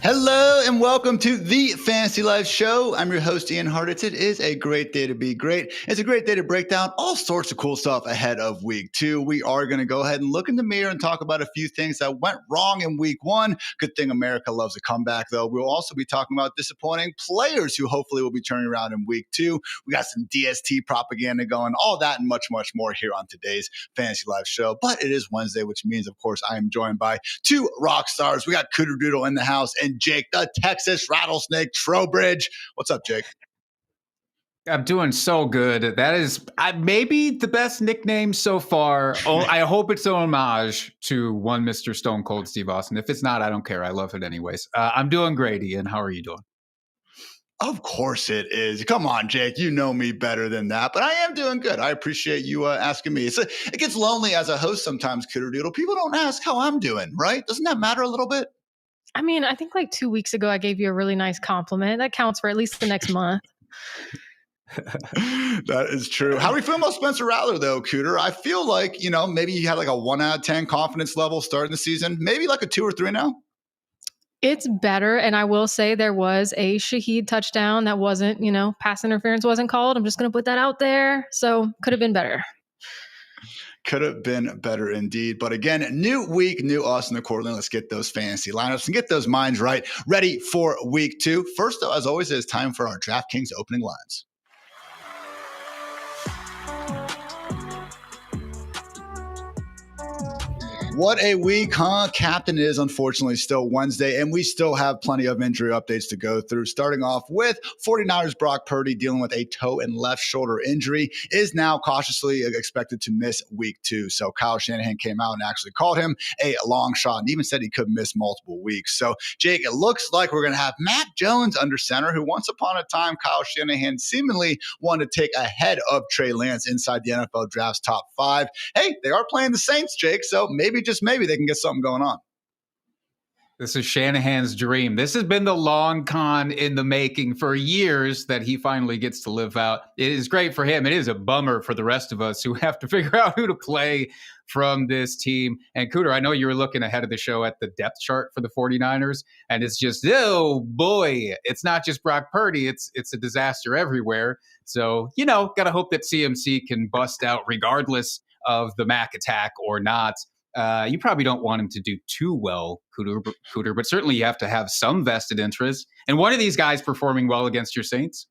Hello and welcome to the Fantasy Life Show. I'm your host, Ian Hartitz. It is a great day to be great. It's a great day to break down all sorts of cool stuff ahead of week 2. We are going to go ahead and look in the mirror and talk about a few things that went wrong in week 1. Good thing America loves a comeback, though. We'll also be talking about disappointing players who hopefully will be turning around in week 2. We got some DST propaganda going, all that and much, much more here on today's Fantasy Life Show. But it is Wednesday, which means, of course, I am joined by two rock stars. We got Cooterdoodle in the house and Jake, the Texas Rattlesnake Trowbridge. What's up, Jake? I'm doing so good. That is maybe the best nickname so far. I hope it's an homage to one Mr. Stone Cold Steve Austin. If it's not, I don't care. I love it anyways. I'm doing great, Ian. How are you doing? Of course it is. Come on, Jake. You know me better than that, but I am doing good. I appreciate you asking me. It gets lonely as a host sometimes, Cooterdoodle. People don't ask how I'm doing, right? Doesn't that matter a little bit? I mean, I think like 2 weeks ago, I gave you a really nice compliment. That counts for at least the next month. That is true. How are we feeling about Spencer Rattler, though, Cooter? I feel like, maybe you had like a 1 out of 10 confidence level starting the season, maybe like a 2 or 3 now. It's better. And I will say there was a Shaheed touchdown that wasn't, pass interference wasn't called. I'm just going to put that out there. So could have been better. Could have been better indeed. But again, new week, new us in the quarterly. Let's get those fantasy lineups and get those minds right, ready for week 2. First, though, as always, it is time for our DraftKings opening lines. What a week, huh? Captain, it is unfortunately still Wednesday, and we still have plenty of injury updates to go through. Starting off with 49ers Brock Purdy dealing with a toe and left shoulder injury, is now cautiously expected to miss week 2. So Kyle Shanahan came out and actually called him a long shot and even said he could miss multiple weeks. So, Jake, it looks like we're going to have Mac Jones under center, who once upon a time Kyle Shanahan seemingly wanted to take ahead of Trey Lance inside the NFL Draft's top 5. Hey, they are playing the Saints, Jake, so maybe just maybe they can get something going on. This is Shanahan's dream. This has been the long con in the making for years that he finally gets to live out. It is great for him. It is a bummer for the rest of us who have to figure out who to play from this team. And Cooter, I know you were looking ahead of the show at the depth chart for the 49ers, and it's just, oh boy, it's not just Brock Purdy. It's a disaster everywhere. So, got to hope that CMC can bust out regardless of the Mac attack or not. You probably don't want him to do too well, Cooter, but certainly you have to have some vested interest. And one of these guys performing well against your Saints?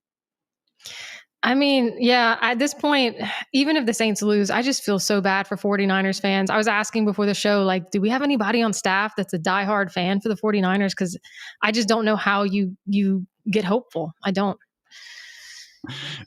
I mean, yeah, at this point, even if the Saints lose, I just feel so bad for 49ers fans. I was asking before the show, like, do we have anybody on staff that's a diehard fan for the 49ers? Because I just don't know how you get hopeful. I don't.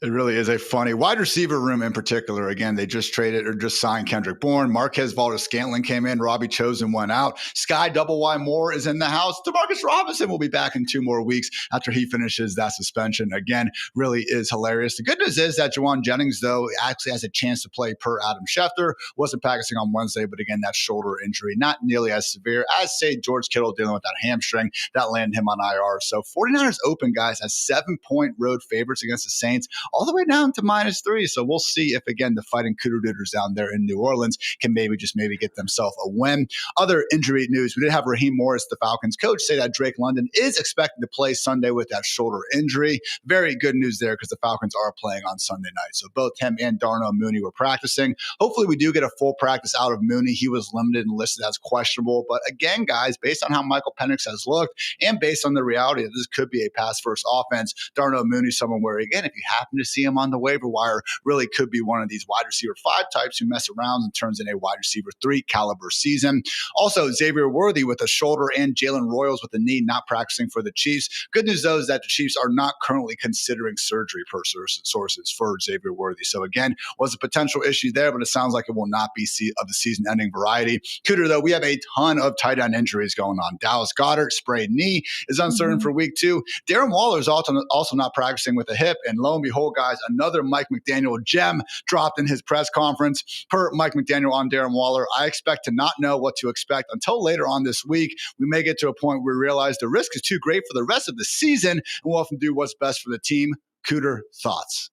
It really is a funny wide receiver room in particular. Again, they just traded or just signed Kendrick Bourne. Marquez Valdes-Scantling came in. Robbie Chosen went out. Sky Double Y Moore is in the house. DeMarcus Robinson will be back in 2 more weeks after he finishes that suspension. Again, really is hilarious. The good news is that Juwan Jennings, though, actually has a chance to play per Adam Schefter. Wasn't practicing on Wednesday, but again, that shoulder injury, not nearly as severe as, say, George Kittle dealing with that hamstring. That landed him on IR. So 49ers open, guys, as 7-point road favorites against the Saints, all the way down to -3. So we'll see if, again, the fighting Cooterdoodles down there in New Orleans can maybe get themselves a win. Other injury news, we did have Raheem Morris, the Falcons coach, say that Drake London is expected to play Sunday with that shoulder injury. Very good news there because the Falcons are playing on Sunday night. So both him and Darnell Mooney were practicing. Hopefully we do get a full practice out of Mooney. He was limited and listed as questionable. But again, guys, based on how Michael Penix has looked and based on the reality that this could be a pass-first offense, Darnell Mooney, someone where, again, if you happen to see him on the waiver wire, really could be one of these wide receiver 5 types who mess around and turns in a wide receiver 3 caliber season. Also, Xavier Worthy with a shoulder and Jalen Royals with a knee not practicing for the Chiefs. Good news, though, is that the Chiefs are not currently considering surgery per sources for Xavier Worthy. So again, was a potential issue there, but it sounds like it will not be of the season-ending variety. Cooter, though, we have a ton of tight end injuries going on. Dallas Goedert, sprained knee, is uncertain for week 2. Darren Waller is also not practicing with a hip, and lo and behold, guys, another Mike McDaniel gem dropped in his press conference. Per Mike McDaniel on Darren Waller, I expect to not know what to expect until later on this week. We may get to a point where we realize the risk is too great for the rest of the season, and we'll have to do what's best for the team. Cooter, thoughts?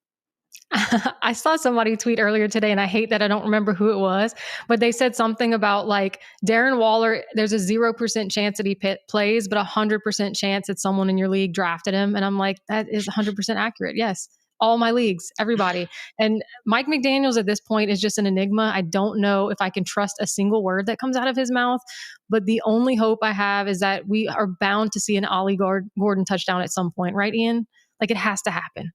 I saw somebody tweet earlier today, and I hate that I don't remember who it was, but they said something about like Darren Waller, there's a 0% chance that he plays, but 100% chance that someone in your league drafted him. And I'm like, that is 100% accurate. Yes. All my leagues, everybody. And Mike McDaniels at this point is just an enigma. I don't know if I can trust a single word that comes out of his mouth, but the only hope I have is that we are bound to see an Ollie Gordon touchdown at some point, right, Ian? Like it has to happen.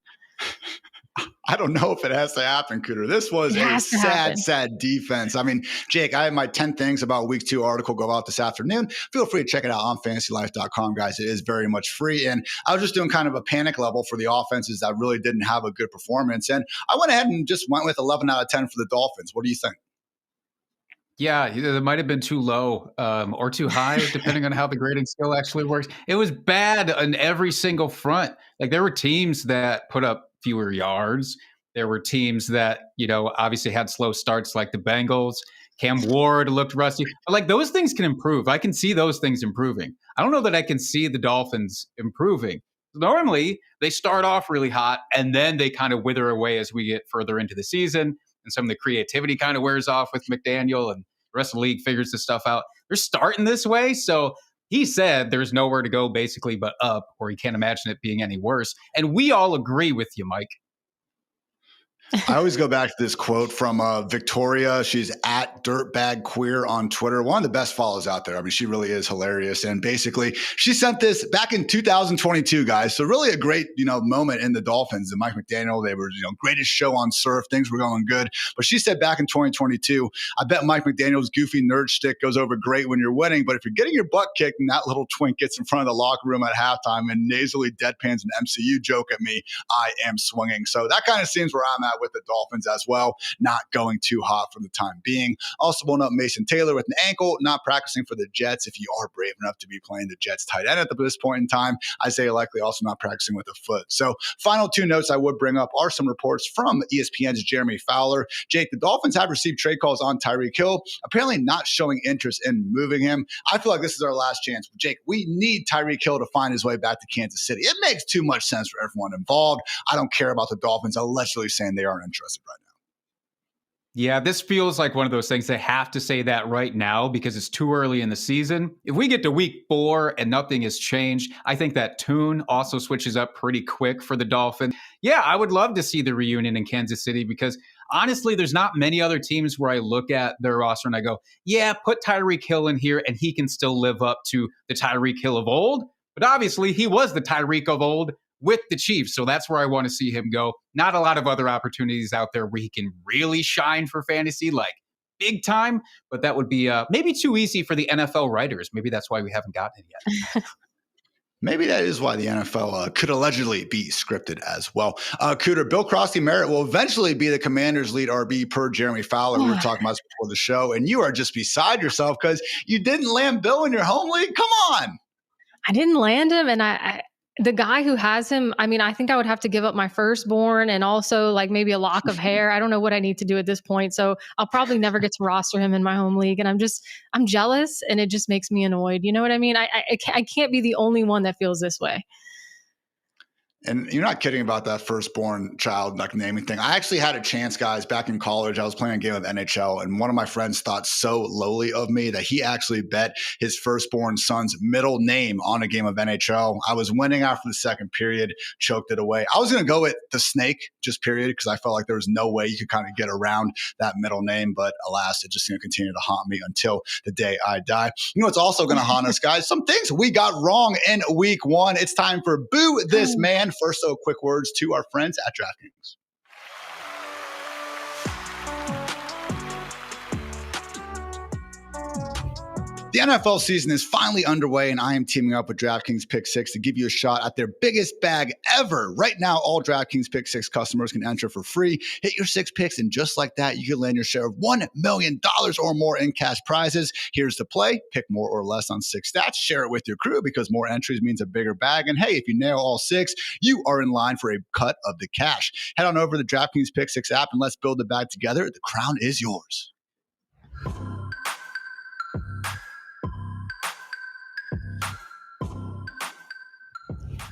I don't know if it has to happen, Cooter. This was a sad defense. I mean, Jake, I have my 10 things about week 2 article go out this afternoon. Feel free to check it out on fantasylife.com, guys. It is very much free. And I was just doing kind of a panic level for the offenses that really didn't have a good performance. And I went ahead and just went with 11 out of 10 for the Dolphins. What do you think? Yeah, it might have been too low or too high, depending on how the grading scale actually works. It was bad on every single front. Like there were teams that put up fewer yards. There were teams that, obviously had slow starts like the Bengals. Cam Ward looked rusty. But like those things can improve. I can see those things improving. I don't know that I can see the Dolphins improving. Normally, they start off really hot and then they kind of wither away as we get further into the season. And some of the creativity kind of wears off with McDaniel and the rest of the league figures this stuff out. They're starting this way. So he said there's nowhere to go basically but up, or he can't imagine it being any worse. And we all agree with you, Mike. I always go back to this quote from Victoria. She's at dirtbagqueer on Twitter. One of the best follows out there. I mean, she really is hilarious. And basically, she sent this back in 2022, guys. So really a great, moment in the Dolphins. And Mike McDaniel, they were, greatest show on surf. Things were going good. But she said back in 2022, I bet Mike McDaniel's goofy nerd shtick goes over great when you're winning. But if you're getting your butt kicked and that little twink gets in front of the locker room at halftime and nasally deadpans an MCU joke at me, I am swinging. So that kind of seems where I'm at with the Dolphins as well, not going too hot for the time being. Also blown up Mason Taylor with an ankle, not practicing for the Jets. If you are brave enough to be playing the Jets tight end at this point in time, Isaiah Likely also not practicing with a foot. So final 2 notes I would bring up are some reports from ESPN's Jeremy Fowler. Jake, the Dolphins have received trade calls on Tyreek Hill, apparently not showing interest in moving him. I feel like this is our last chance. Jake, we need Tyreek Hill to find his way back to Kansas City. It makes too much sense for everyone involved. I don't care about the Dolphins allegedly saying they aren't interested right now. Yeah, this feels like one of those things they have to say that right now because it's too early in the season. If we get to week 4 and nothing has changed, I think that tune also switches up pretty quick for the Dolphins. Yeah, I would love to see the reunion in Kansas City because honestly, there's not many other teams where I look at their roster and I go, yeah, put Tyreek Hill in here and he can still live up to the Tyreek Hill of old. But obviously, he was the Tyreek of old with the Chiefs. So that's where I want to see him go. Not a lot of other opportunities out there where he can really shine for fantasy, like big time. But that would be maybe too easy for the NFL writers. Maybe that's why we haven't gotten it yet. Maybe that is why the NFL could allegedly be scripted as well. Cooter, Bill Crosby Merritt will eventually be the Commanders' lead RB per Jeremy Fowler. We were talking about this before the show, and you are just beside yourself because you didn't land Bill in your home league. Come on. I didn't land him, and I the guy who has him, I mean, I think I would have to give up my firstborn and also like maybe a lock of hair. I don't know what I need to do at this point. So I'll probably never get to roster him in my home league. And I'm jealous and it just makes me annoyed. You know what I mean? I can't be the only one that feels this way. And you're not kidding about that firstborn child like naming thing. I actually had a chance, guys, back in college. I was playing a game of NHL, and one of my friends thought so lowly of me that he actually bet his firstborn son's middle name on a game of NHL. I was winning after the second period, choked it away. I was going to go with the Snake, just period, because I felt like there was no way you could kind of get around that middle name. But alas, it's just going to continue to haunt me until the day I die. You know what's also going to haunt us, guys? Some things we got wrong in week 1. It's time for Boo This Man. First, though, quick words to our friends at DraftKings. The NFL season is finally underway, and I am teaming up with DraftKings Pick 6 to give you a shot at their biggest bag ever. Right now, all DraftKings Pick 6 customers can enter for free. Hit your 6 picks, and just like that, you can land your share of $1 million or more in cash prizes. Here's the play. Pick more or less on 6 stats. Share it with your crew because more entries means a bigger bag. And hey, if you nail all 6, you are in line for a cut of the cash. Head on over to the DraftKings Pick 6 app, and let's build the bag together. The crown is yours.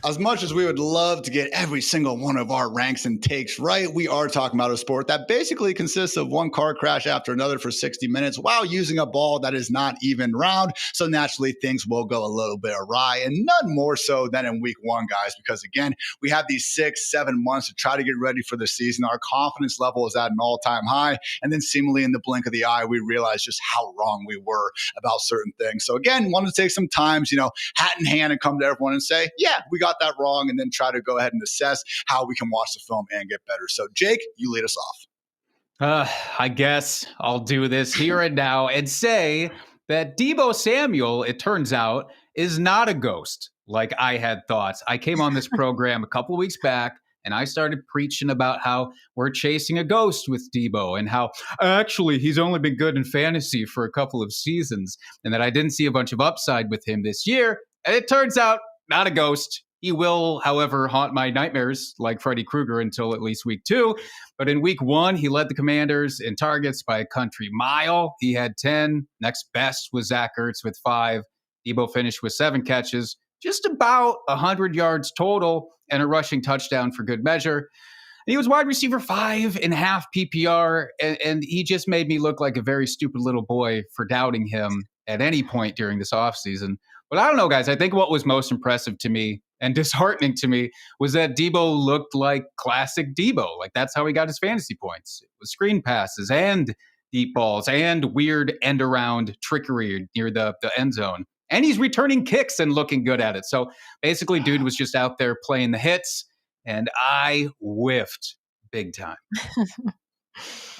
As much as we would love to get every single one of our ranks and takes right, we are talking about a sport that basically consists of one car crash after another for 60 minutes while using a ball that is not even round. So naturally, things will go a little bit awry, and none more so than in week one, guys, because again, we have these 6-7 months to try to get ready for the season. Our confidence level is at an all-time high, and then seemingly in the blink of the eye, we realize just how wrong we were about certain things. So again, wanted to take some time, hat in hand, and come to everyone and say, yeah, we got that wrong, and then try to go ahead and assess how we can watch the film and get better. So Jake, you lead us off. I guess I'll do this here and now and say that Deebo Samuel, it turns out, is not a ghost like I had thought. I came on this program a couple of weeks back and I started preaching about how we're chasing a ghost with Deebo and how actually he's only been good in fantasy for a couple of seasons and that I didn't see a bunch of upside with him this year. And it turns out not a ghost. He will, however, haunt my nightmares like Freddy Krueger until at least week 2. But in week 1, he led the Commanders in targets by a country mile. He had 10. Next best was Zach Ertz with 5. Deebo finished with 7 catches, just about 100 yards total and a rushing touchdown for good measure. And he was wide receiver 5 in half PPR, and he just made me look like a very stupid little boy for doubting him at any point during this offseason. But I don't know, guys. I think what was most impressive to me and disheartening to me was that Deebo looked like classic Deebo. Like that's how he got his fantasy points. It was screen passes and deep balls and weird end around trickery near the end zone. And he's returning kicks and looking good at it. So basically, dude was just out there playing the hits, and I whiffed big time.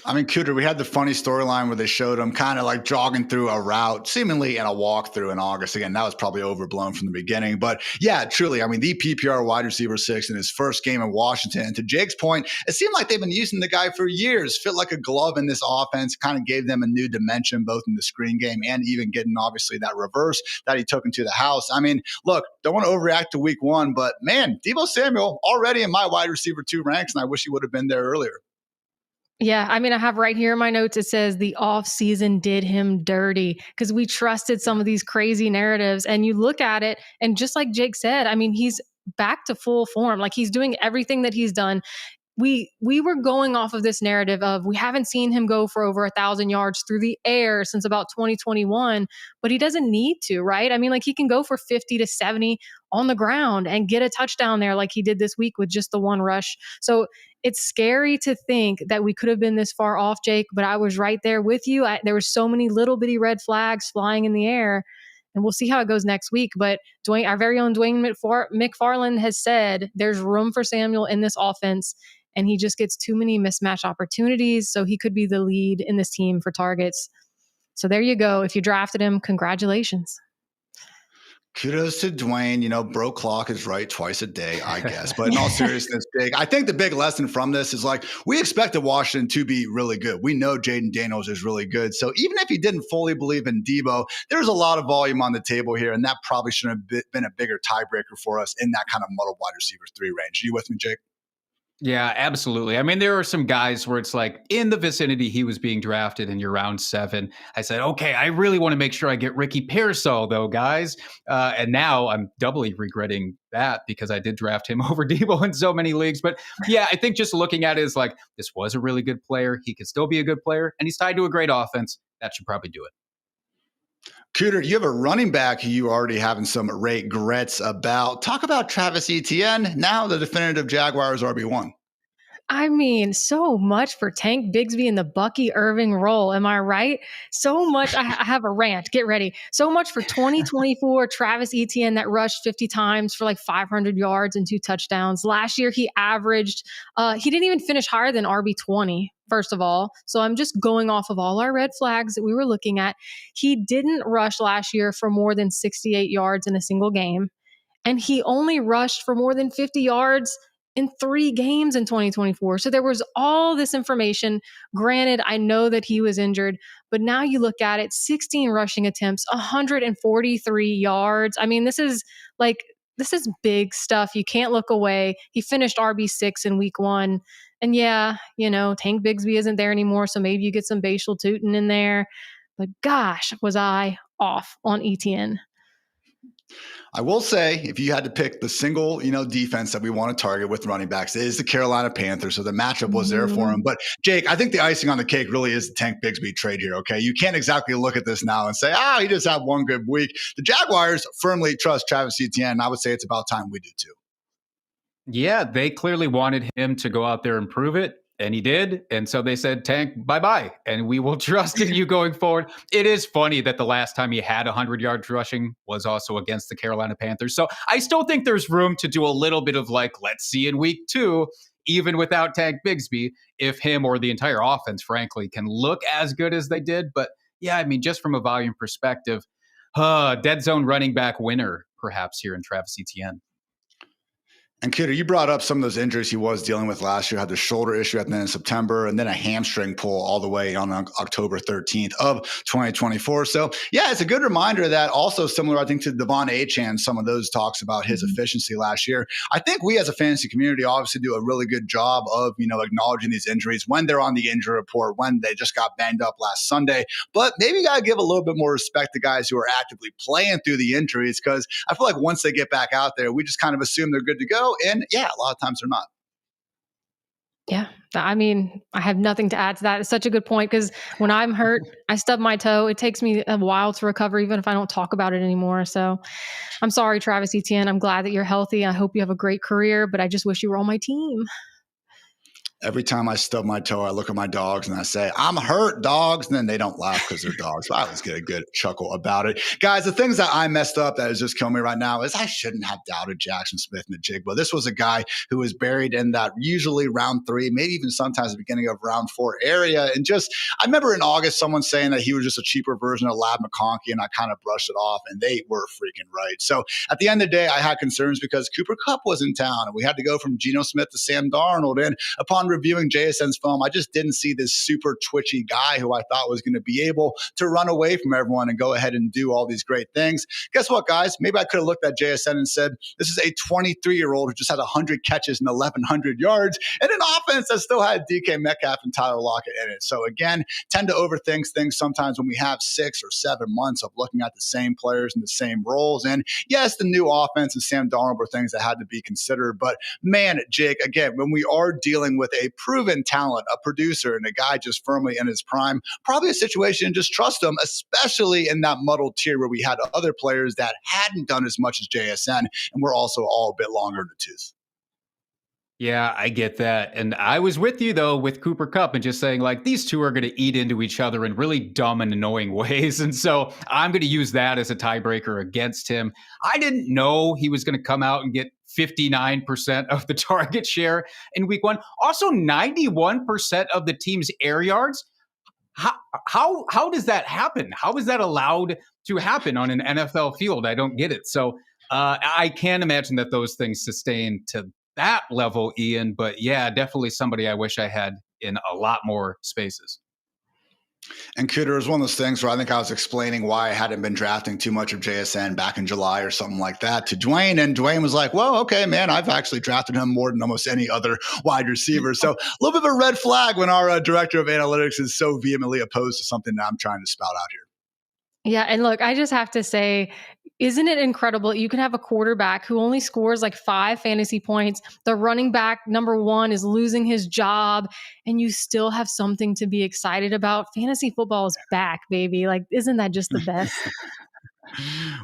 I mean, Cooter, we had the funny storyline where they showed him kind of like jogging through a route, seemingly in a walkthrough in August. Again, that was probably overblown from the beginning. But yeah, truly, I mean, the PPR wide receiver 6 in his first game in Washington. And to Jake's point, it seemed like they've been using the guy for years, fit like a glove in this offense, kind of gave them a new dimension, both in the screen game and even getting obviously that reverse that he took into the house. I mean, look, don't want to overreact to week 1, but man, Deebo Samuel already in my wide receiver 2 ranks, and I wish he would have been there earlier. Yeah, I mean, I have right here in my notes, it says the offseason did him dirty because we trusted some of these crazy narratives. And you look at it, and just like Jake said, I mean, he's back to full form. Like he's doing everything that he's done. We were going off of this narrative of we haven't seen him go for over 1,000 yards through the air since about 2021, but he doesn't need to, right? I mean, like he can go for 50 to 70 on the ground and get a touchdown there like he did this week with just the one rush. So it's scary to think that we could have been this far off, Jake, but I was right there with you. There were so many little bitty red flags flying in the air. And we'll see how it goes next week. But our very own Dwayne McFarland has said there's room for Samuel in this offense, and he just gets too many mismatch opportunities. So he could be the lead in this team for targets. So there you go. If you drafted him, congratulations. Kudos to Dwayne. Bro clock is right twice a day, I guess. But in all seriousness, Jake, I think the big lesson from this is like we expected Washington to be really good. We know Jaden Daniels is really good. So even if he didn't fully believe in Deebo, there's a lot of volume on the table here, and that probably shouldn't have been a bigger tiebreaker for us in that kind of muddled wide receiver 3 range. Are you with me, Jake? Yeah, absolutely. I mean, there are some guys where it's like in the vicinity he was being drafted in your round 7. I said, okay, I really want to make sure I get Ricky Pearsall, though, guys. And now I'm doubly regretting that because I did draft him over Deebo in so many leagues. But yeah, I think just looking at it is like, this was a really good player. He could still be a good player, and he's tied to a great offense. That should probably do it. Cooter, you have a running back who you already having some regrets about. Talk about Travis Etienne, now the definitive Jaguars RB1. I mean, so much for Tank Bigsby in the Bucky Irving role. Am I right? So much. I have a rant. Get ready. So much for 2024 Travis Etienne that rushed 50 times for like 500 yards and 2 touchdowns. Last year, he averaged, he didn't even finish higher than RB20, first of all. So I'm just going off of all our red flags that we were looking at. He didn't rush last year for more than 68 yards in a single game. And he only rushed for more than 50 yards in 3 games in 2024. So there was all this information. Granted, I know that he was injured, but now you look at it, 16 rushing attempts, 143 yards. I mean, this is big stuff. You can't look away. He finished RB6 in week 1. And yeah, Tank Bigsby isn't there anymore. So maybe you get some Bashal Tootin in there. But gosh, was I off on Etienne. I will say, if you had to pick the single, defense that we want to target with running backs, it is the Carolina Panthers. So the matchup was there for him. But Jake, I think the icing on the cake really is the Tank Bigsby trade here. Okay, you can't exactly look at this now and say, he just had one good week. The Jaguars firmly trust Travis Etienne, and I would say it's about time we do too. Yeah, they clearly wanted him to go out there and prove it. And he did. And so they said, Tank, bye-bye. And we will trust in you going forward. It is funny that the last time he had 100 yards rushing was also against the Carolina Panthers. So I still think there's room to do a little bit of let's see in week 2, even without Tank Bigsby, if him or the entire offense, frankly, can look as good as they did. But yeah, I mean, just from a volume perspective, dead zone running back winner, perhaps, here in Travis Etienne. And Cooter, you brought up some of those injuries he was dealing with last year, had the shoulder issue at the end of September, and then a hamstring pull all the way on October 13th of 2024. So yeah, it's a good reminder that also similar, I think, to Devon Achane, some of those talks about his efficiency last year. I think we as a fantasy community obviously do a really good job of, acknowledging these injuries when they're on the injury report, when they just got banged up last Sunday. But maybe you got to give a little bit more respect to guys who are actively playing through the injuries, because I feel like once they get back out there, we just kind of assume they're good to go. And yeah, a lot of times they're not. Yeah. I mean, I have nothing to add to that. It's such a good point, because when I'm hurt, I stub my toe. It takes me a while to recover, even if I don't talk about it anymore. So I'm sorry, Travis Etienne. I'm glad that you're healthy. I hope you have a great career, but I just wish you were on my team. Every time I stub my toe, I look at my dogs and I say, I'm hurt, dogs. And then they don't laugh because they're dogs. So I always get a good chuckle about it. Guys, the things that I messed up that is just killing me right now is I shouldn't have doubted Jackson Smith-Njigba. This was a guy who was buried in that usually round 3, maybe even sometimes the beginning of round 4 area. And I remember in August, someone saying that he was just a cheaper version of Lab McConkey, and I kind of brushed it off, and they were freaking right. So at the end of the day, I had concerns because Cooper Kupp was in town, and we had to go from Geno Smith to Sam Darnold. And upon reviewing JSN's film, I just didn't see this super twitchy guy who I thought was going to be able to run away from everyone and go ahead and do all these great things. Guess what, guys? Maybe I could have looked at JSN and said, this is a 23-year-old who just had 100 catches and 1,100 yards and an offense that still had DK Metcalf and Tyler Lockett in it. So again, tend to overthink things sometimes when we have 6 or 7 months of looking at the same players and the same roles. And yes, the new offense and Sam Darnold were things that had to be considered. But man, Jake, again, when we are dealing with a proven talent, a producer, and a guy just firmly in his prime, probably a situation to just trust him, especially in that muddled tier where we had other players that hadn't done as much as JSN and were also all a bit longer in the tooth. Yeah, I get that. And I was with you, though, with Cooper Kupp and just saying, these two are going to eat into each other in really dumb and annoying ways. And so I'm going to use that as a tiebreaker against him. I didn't know he was going to come out and get 59% of the target share in week 1. Also, 91% of the team's air yards. How does that happen? How is that allowed to happen on an NFL field? I don't get it. So I can't imagine that those things sustain to that level, Ian. But yeah, definitely somebody I wish I had in a lot more spaces. And Cooter is one of those things where I think I was explaining why I hadn't been drafting too much of JSN back in July or something like that to Dwayne. And Dwayne was like, well, okay, man, I've actually drafted him more than almost any other wide receiver. So a little bit of a red flag when our director of analytics is so vehemently opposed to something that I'm trying to spout out here. Yeah. And look, I just have to say, isn't it incredible? You can have a quarterback who only scores 5 fantasy points. The running back number 1 is losing his job, and you still have something to be excited about. Fantasy football is back, baby. Isn't that just the best?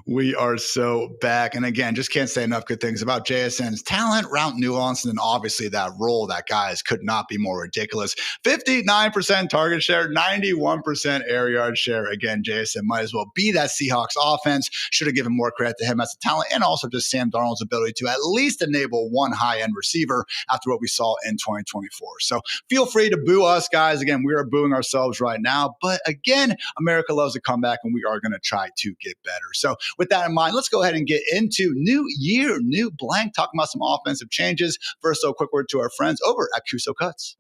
We are so back. And again, just can't say enough good things about JSN's talent, route nuance, and then obviously that role that guys could not be more ridiculous. 59% target share, 91% air yard share. Again, JSN might as well be that Seahawks offense. Should have given more credit to him as a talent, and also just Sam Darnold's ability to at least enable one high-end receiver after what we saw in 2024. So feel free to boo us, guys. Again, we are booing ourselves right now. But again, America loves a comeback, and we are going to try to get better. So with that in mind, let's go ahead and get into new year, new blank, talking about some offensive changes. First, a quick word to our friends over at Cuso Cuts.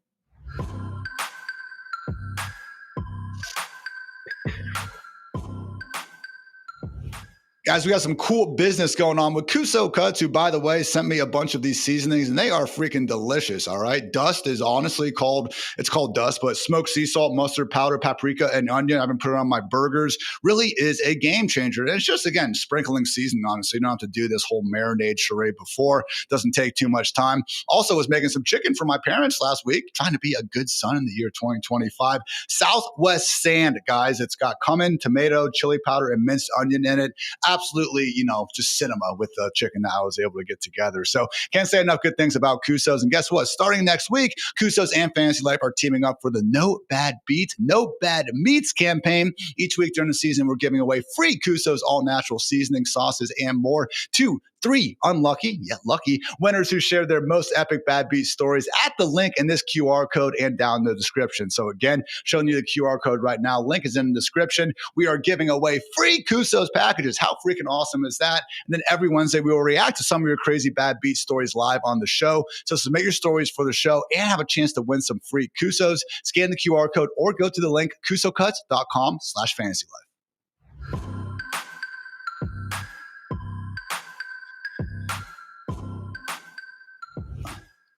Guys, we got some cool business going on with Kuso Cuts, who, by the way, sent me a bunch of these seasonings, and they are freaking delicious, all right? Dust is honestly called Dust, but smoked sea salt, mustard powder, paprika, and onion. I've been putting it on my burgers. Really is a game changer. And it's just, again, sprinkling seasoning on it, so you don't have to do this whole marinade charade before. Doesn't take too much time. Also was making some chicken for my parents last week, trying to be a good son in the year 2025. Southwest Sand, guys. It's got cumin, tomato, chili powder, and minced onion in it. Absolutely, just cinema with the chicken that I was able to get together. So can't say enough good things about Kusos. And guess what? Starting next week, Kusos and Fantasy Life are teaming up for the No Bad Beats, No Bad Meats campaign. Each week during the season, we're giving away free Kusos all-natural seasoning, sauces, and more to 3 unlucky, yet lucky, winners who share their most epic Bad Beat stories at the link in this QR code and down in the description. So again, showing you the QR code right now. Link is in the description. We are giving away free Kusos packages. How freaking awesome is that? And then every Wednesday, we will react to some of your crazy Bad Beat stories live on the show. So submit your stories for the show and have a chance to win some free Kusos. Scan the QR code or go to the link kusocuts.com/fantasylife.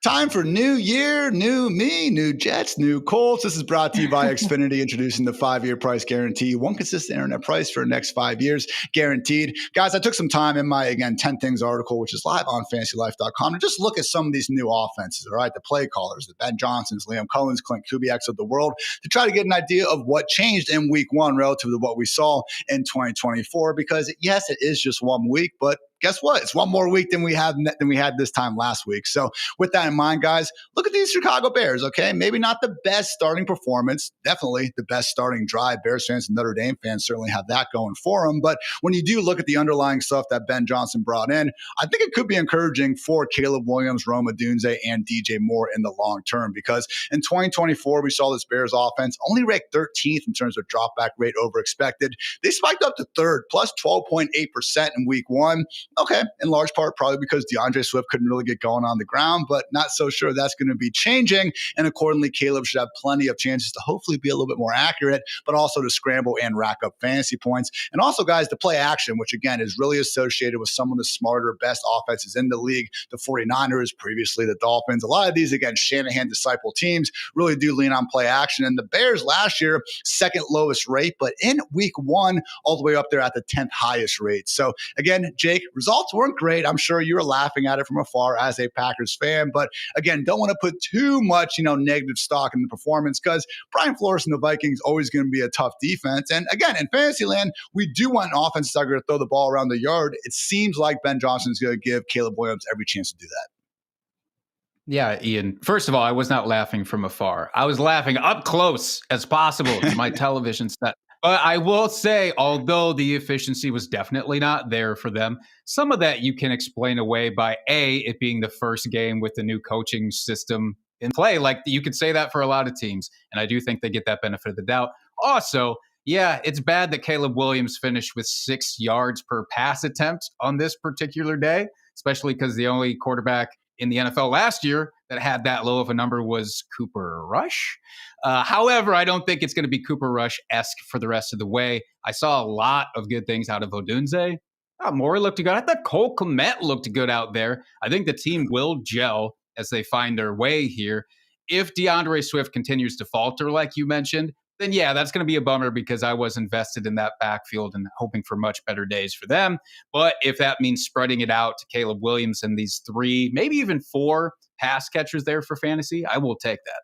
Time for new year, new me, new Jets, new Colts. This is brought to you by Xfinity, introducing the 5-year price guarantee. One consistent internet price for the next 5 years, guaranteed. Guys, I took some time in my, 10 Things article, which is live on fantasylife.com, to just look at some of these new offenses, all right? The play callers, the Ben Johnsons, Liam Cohen's, Clint Kubiaks of the world, to try to get an idea of what changed in week 1 relative to what we saw in 2024. Because, yes, it is just 1 week, but guess what? It's 1 more week than we had this time last week. So with that in mind, guys, look at these Chicago Bears, okay? Maybe not the best starting performance, definitely the best starting drive. Bears fans and Notre Dame fans certainly have that going for them. But when you do look at the underlying stuff that Ben Johnson brought in, I think it could be encouraging for Caleb Williams, Rome Odunze, and DJ Moore in the long term. Because in 2024, we saw this Bears offense only ranked 13th in terms of dropback rate over expected. They spiked up to 3rd, plus 12.8% in week 1. Okay, in large part probably because DeAndre Swift couldn't really get going on the ground, but not so sure that's going to be changing. And accordingly, Caleb should have plenty of chances to hopefully be a little bit more accurate, but also to scramble and rack up fantasy points. And also, guys, to play action, which again is really associated with some of the smarter, best offenses in the league. The 49ers, previously the Dolphins. A lot of these, again, Shanahan disciple teams really do lean on play action. And the Bears last year, 2nd lowest rate, but in week 1, all the way up there at the 10th highest rate. So again, Jake, results weren't great. I'm sure you were laughing at it from afar as a Packers fan, but again, don't want to put too much, negative stock in the performance, because Brian Flores and the Vikings always going to be a tough defense. And again, in Fantasyland, we do want an offense that's going to throw the ball around the yard. It seems like Ben Johnson's going to give Caleb Williams every chance to do that. Yeah, Ian. First of all, I was not laughing from afar. I was laughing up close as possible to my television set. But I will say, although the efficiency was definitely not there for them, some of that you can explain away by it being the first game with the new coaching system in play. Like, you could say that for a lot of teams, and I do think they get that benefit of the doubt. Also, yeah, it's bad that Caleb Williams finished with 6 yards per pass attempt on this particular day, especially because the only quarterback in the NFL last year that had that low of a number was Cooper Rush. However, I don't think it's going to be Cooper Rush-esque for the rest of the way. I saw a lot of good things out of Odunze. Moore looked good. I thought Cole Kmet looked good out there. I think the team will gel as they find their way here. If DeAndre Swift continues to falter, like you mentioned, then yeah, that's going to be a bummer, because I was invested in that backfield and hoping for much better days for them. But if that means spreading it out to Caleb Williams and these 3, maybe even 4 pass catchers there for fantasy, I will take that.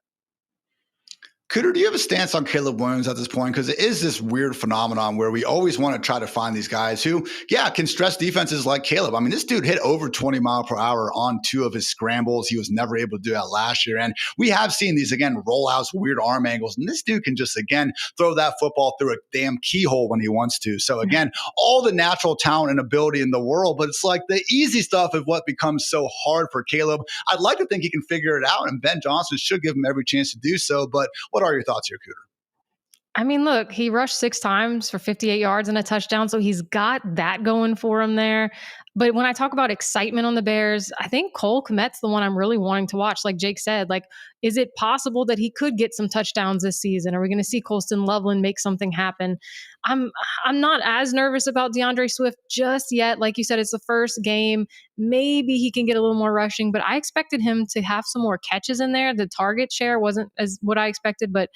Cooter, do you have a stance on Caleb Williams at this point? Because it is this weird phenomenon where we always want to try to find these guys who, can stress defenses like Caleb. I mean, this dude hit over 20 mile per hour on 2 of his scrambles. He was never able to do that last year. And we have seen these, again, rollouts, weird arm angles. And this dude can just, again, throw that football through a damn keyhole when he wants to. So, again, all the natural talent and ability in the world. But it's like the easy stuff is what becomes so hard for Caleb. I'd like to think he can figure it out, and Ben Johnson should give him every chance to do so. But what are your thoughts here, Cooter? I mean, look, he rushed 6 times for 58 yards and a touchdown, so he's got that going for him there. But when I talk about excitement on the Bears, I think Cole Kmet's the one I'm really wanting to watch. Like Jake said, like, is it possible that he could get some touchdowns this season? Are we going to see Colston Loveland make something happen? I'm not as nervous about DeAndre Swift just yet. Like you said, it's the first game. Maybe he can get a little more rushing, but I expected him to have some more catches in there. The target share wasn't as what I expected, but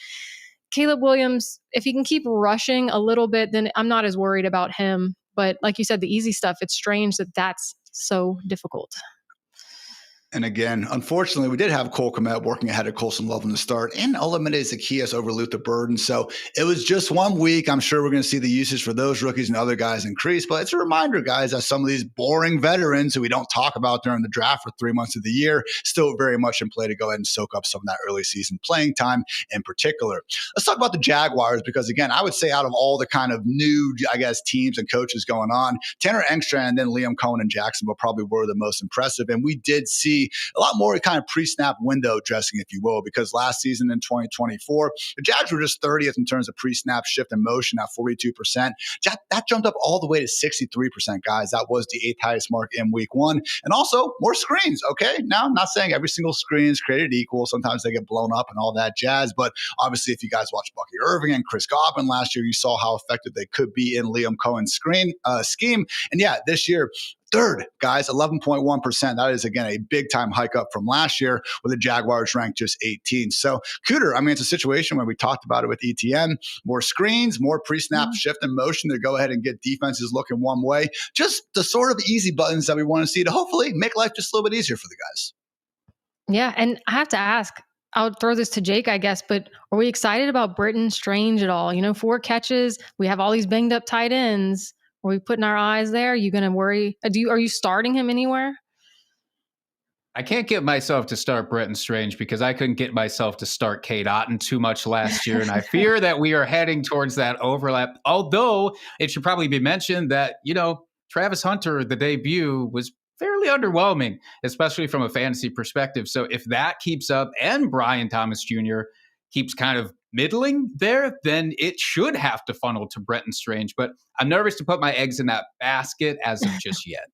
Caleb Williams, if he can keep rushing a little bit, then I'm not as worried about him. But like you said, the easy stuff, it's strange that that's so difficult. And again, unfortunately, we did have Cole Kmet working ahead of Colston Loveland to start, and Olamide Zaccheaus over Luther Burden. So it was just 1 week. I'm sure we're going to see the usage for those rookies and other guys increase. But it's a reminder, guys, that some of these boring veterans who we don't talk about during the draft for 3 months of the year still very much in play to go ahead and soak up some of that early season playing time in particular. Let's talk about the Jaguars, because again, I would say out of all the kind of new, I guess, teams and coaches going on, Tanner Engstrand and then Liam Cohen in Jacksonville probably were the most impressive. And we did see a lot more kind of pre-snap window dressing, if you will, because last season in 2024, the Jags were just 30th in terms of pre-snap shift and motion at 42%. That jumped up all the way to 63%, guys. That was the 8th highest mark in week 1. And also more screens, okay? Now, I'm not saying every single screen is created equal. Sometimes they get blown up and all that jazz. But obviously, if you guys watched Bucky Irving and Chris Godwin last year, you saw how effective they could be in Liam Cohen's scheme. And yeah, this year, third, guys, 11.1%. That is, again, a big-time hike up from last year where the Jaguars ranked just 18. So, Cooter, I mean, it's a situation where we talked about it with ETN. More screens, more pre-snap shift and motion to go ahead and get defenses looking one way. Just the sort of easy buttons that we want to see to hopefully make life just a little bit easier for the guys. Yeah, and I have to ask, I'll throw this to Jake, I guess, but are we excited about Britton Strange at all? 4 catches. We have all these banged-up tight ends. Are we putting our eyes there? Are you going to worry? Are you starting him anywhere? I can't get myself to start Britton Strange because I couldn't get myself to start Cade Otton too much last year. And I fear that we are heading towards that overlap. Although it should probably be mentioned that, Travis Hunter, the debut, was fairly underwhelming, especially from a fantasy perspective. So if that keeps up and Brian Thomas Jr. keeps kind of middling there, then it should have to funnel to Britton Strange. But I'm nervous to put my eggs in that basket as of just yet.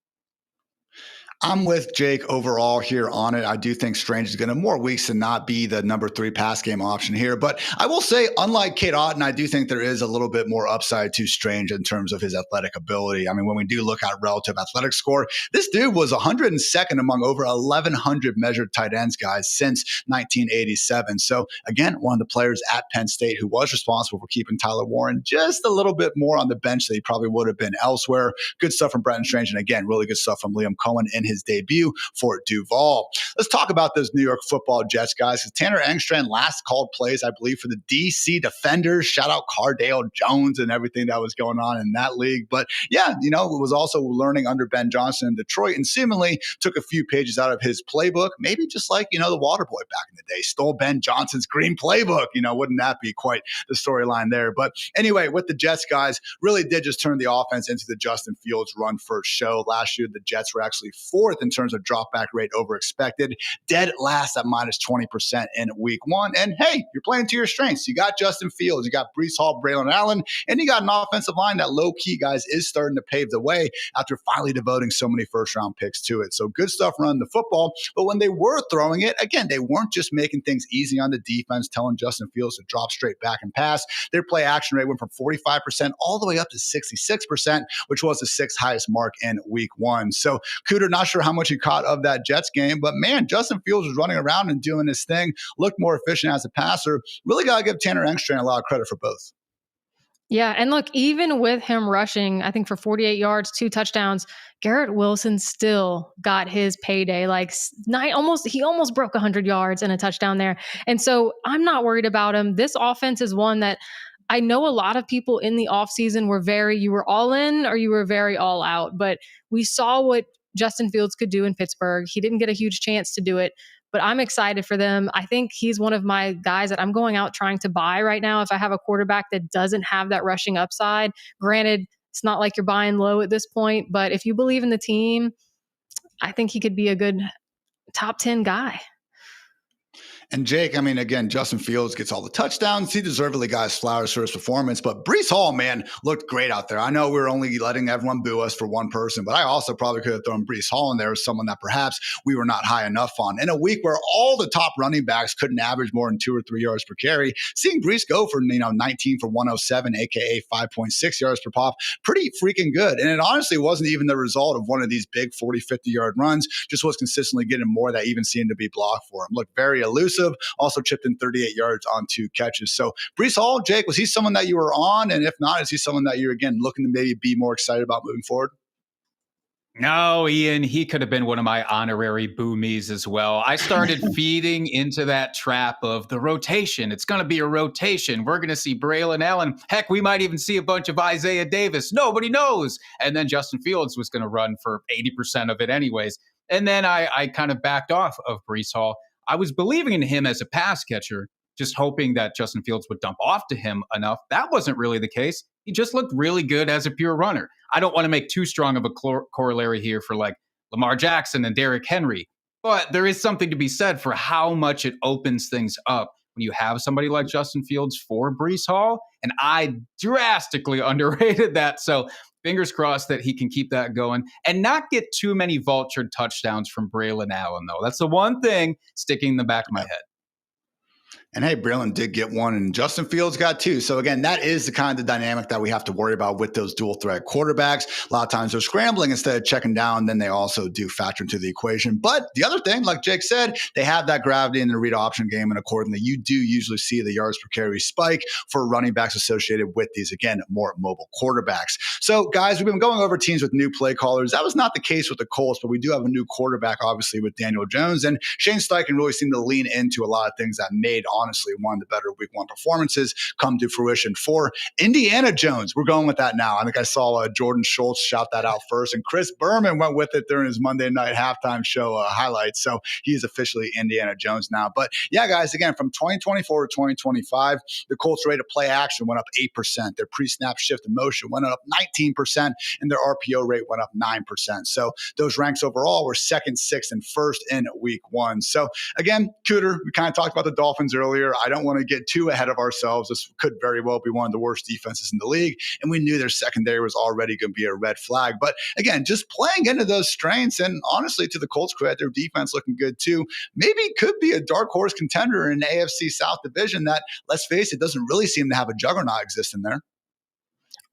I'm with Jake overall here on it. I do think Strange is going to more weeks to not be the number 3 pass game option here. But I will say, unlike Cade Otton, I do think there is a little bit more upside to Strange in terms of his athletic ability. I mean, when we do look at relative athletic score, this dude was 102nd among over 1,100 measured tight ends, guys, since 1987. So again, one of the players at Penn State who was responsible for keeping Tyler Warren just a little bit more on the bench than he probably would have been elsewhere. Good stuff from Britton Strange. And again, really good stuff from Liam Cohen in his debut for Duval. Let's talk about those New York Football Jets, guys. Tanner Engstrand last called plays, I believe, for the DC Defenders. Shout out Cardale Jones and everything that was going on in that league. But yeah, it was also learning under Ben Johnson in Detroit and seemingly took a few pages out of his playbook, maybe just like, the Water Boy back in the day, stole Ben Johnson's green playbook. Wouldn't that be quite the storyline there? But anyway, with the Jets, guys, really did just turn the offense into the Justin Fields run first show. Last year, the Jets were actually 4th in terms of drop back rate over expected, dead last at minus 20% in week 1. And hey, you're playing to your strengths. You got Justin Fields, you got Breece Hall, Braylon Allen, and you got an offensive line that low key, guys, is starting to pave the way after finally devoting so many first round picks to it. So good stuff running the football. But when they were throwing it, again, they weren't just making things easy on the defense, telling Justin Fields to drop straight back and pass. Their play action rate went from 45% all the way up to 66%, which was the 6th highest mark in week 1. So Cooter, not sure how much he caught of that Jets game, but man, Justin Fields was running around and doing his thing, looked more efficient as a passer. Really got to give Tanner Engstrand a lot of credit for both. Yeah, and look, even with him rushing, I think for 48 yards, 2 touchdowns, Garrett Wilson still got his payday. Like he almost broke 100 yards and a touchdown there. And so I'm not worried about him. This offense is one that I know a lot of people in the offseason were you were all in or you were very all out, but we saw what Justin Fields could do in Pittsburgh. He didn't get a huge chance to do it, but I'm excited for them. I think he's one of my guys that I'm going out trying to buy right now if I have a quarterback that doesn't have that rushing upside. Granted, it's not like you're buying low at this point, but if you believe in the team, I think he could be a good top 10 guy. And Jake, I mean, again, Justin Fields gets all the touchdowns. He deservedly got his flowers for his performance. But Breece Hall, man, looked great out there. I know we were only letting everyone boo us for one person, but I also probably could have thrown Breece Hall in there as someone that perhaps we were not high enough on. In a week where all the top running backs couldn't average more than 2 or 3 yards per carry, seeing Breece go for 19 for 107, aka 5.6 yards per pop, pretty freaking good. And it honestly wasn't even the result of one of these big 40, 50-yard runs, just was consistently getting more that even seemed to be blocked for him. Looked very elusive, also chipped in 38 yards on 2 catches. So Breece Hall, Jake, was he someone that you were on? And if not, is he someone that you're, again, looking to maybe be more excited about moving forward? No, Ian, he could have been one of my honorary boomies as well. I started feeding into that trap of the rotation. It's going to be a rotation. We're going to see Braylon Allen. Heck, we might even see a bunch of Isaiah Davis. Nobody knows. And then Justin Fields was going to run for 80% of it anyways. And then I kind of backed off of Breece Hall. I was believing in him as a pass catcher, just hoping that Justin Fields would dump off to him enough. That wasn't really the case. He just looked really good as a pure runner. I don't want to make too strong of a corollary here for like Lamar Jackson and Derrick Henry, but there is something to be said for how much it opens things up when you have somebody like Justin Fields for Breece Hall, and I drastically underrated that. So fingers crossed that he can keep that going and not get too many vultured touchdowns from Braylon Allen, though. That's the one thing sticking in the back of my head. And hey, Braylon did get one, and Justin Fields got 2. So again, that is the kind of dynamic that we have to worry about with those dual threat quarterbacks. A lot of times they're scrambling instead of checking down. Then they also do factor into the equation. But the other thing, like Jake said, they have that gravity in the read option game, and accordingly, you do usually see the yards per carry spike for running backs associated with these, again, more mobile quarterbacks. So guys, we've been going over teams with new play callers. That was not the case with the Colts, but we do have a new quarterback, obviously, with Daniel Jones. And Shane Steichen really seemed to lean into a lot of things that made, honestly, one of the better week 1 performances come to fruition for Indiana Jones. We're going with that now. I think I saw Jordan Schultz shout that out first, and Chris Berman went with it during his Monday night halftime show highlights. So he is officially Indiana Jones now. But yeah, guys, again, from 2024 to 2025, the Colts rate of play action went up 8%. Their pre-snap shift in motion went up 19%, and their RPO rate went up 9%. So those ranks overall were 2nd, 6th, and 1st in week 1. So again, Cooter, we kind of talked about the Dolphins earlier. I don't want to get too ahead of ourselves. This could very well be one of the worst defenses in the league, and we knew their secondary was already going to be a red flag. But again, just playing into those strengths, and honestly, to the Colts' credit, their defense looking good too. Maybe it could be a dark horse contender in the AFC South division that, let's face it, doesn't really seem to have a juggernaut exist in there.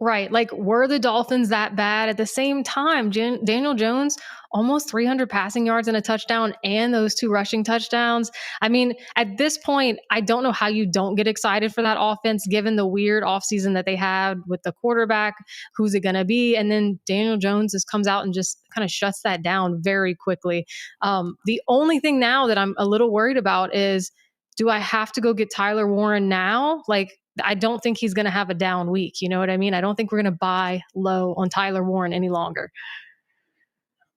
Right. Like, were the Dolphins that bad? At the same time, Daniel Jones, almost 300 passing yards and a touchdown and those 2 rushing touchdowns. I mean, at this point, I don't know how you don't get excited for that offense, given the weird offseason that they had with the quarterback. Who's it going to be? And then Daniel Jones just comes out and just kind of shuts that down very quickly. The only thing now that I'm a little worried about is, do I have to go get Tyler Warren now? Like, I don't think he's going to have a down week. You know what I mean? I don't think we're going to buy low on Tyler Warren any longer.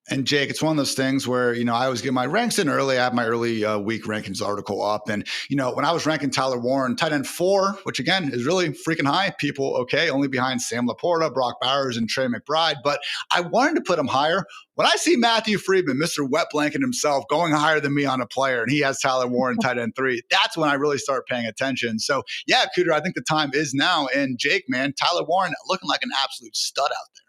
And Jake, it's one of those things where, I always get my ranks in early. I have my early week rankings article up. And, when I was ranking Tyler Warren, tight end 4, which again is really freaking high, people, okay, only behind Sam Laporta, Brock Bowers, and Trey McBride. But I wanted to put him higher. When I see Matthew Friedman, Mr. Wet Blanket himself, going higher than me on a player, and he has Tyler Warren tight end 3, that's when I really start paying attention. So yeah, Cooter, I think the time is now. And Jake, man, Tyler Warren looking like an absolute stud out there.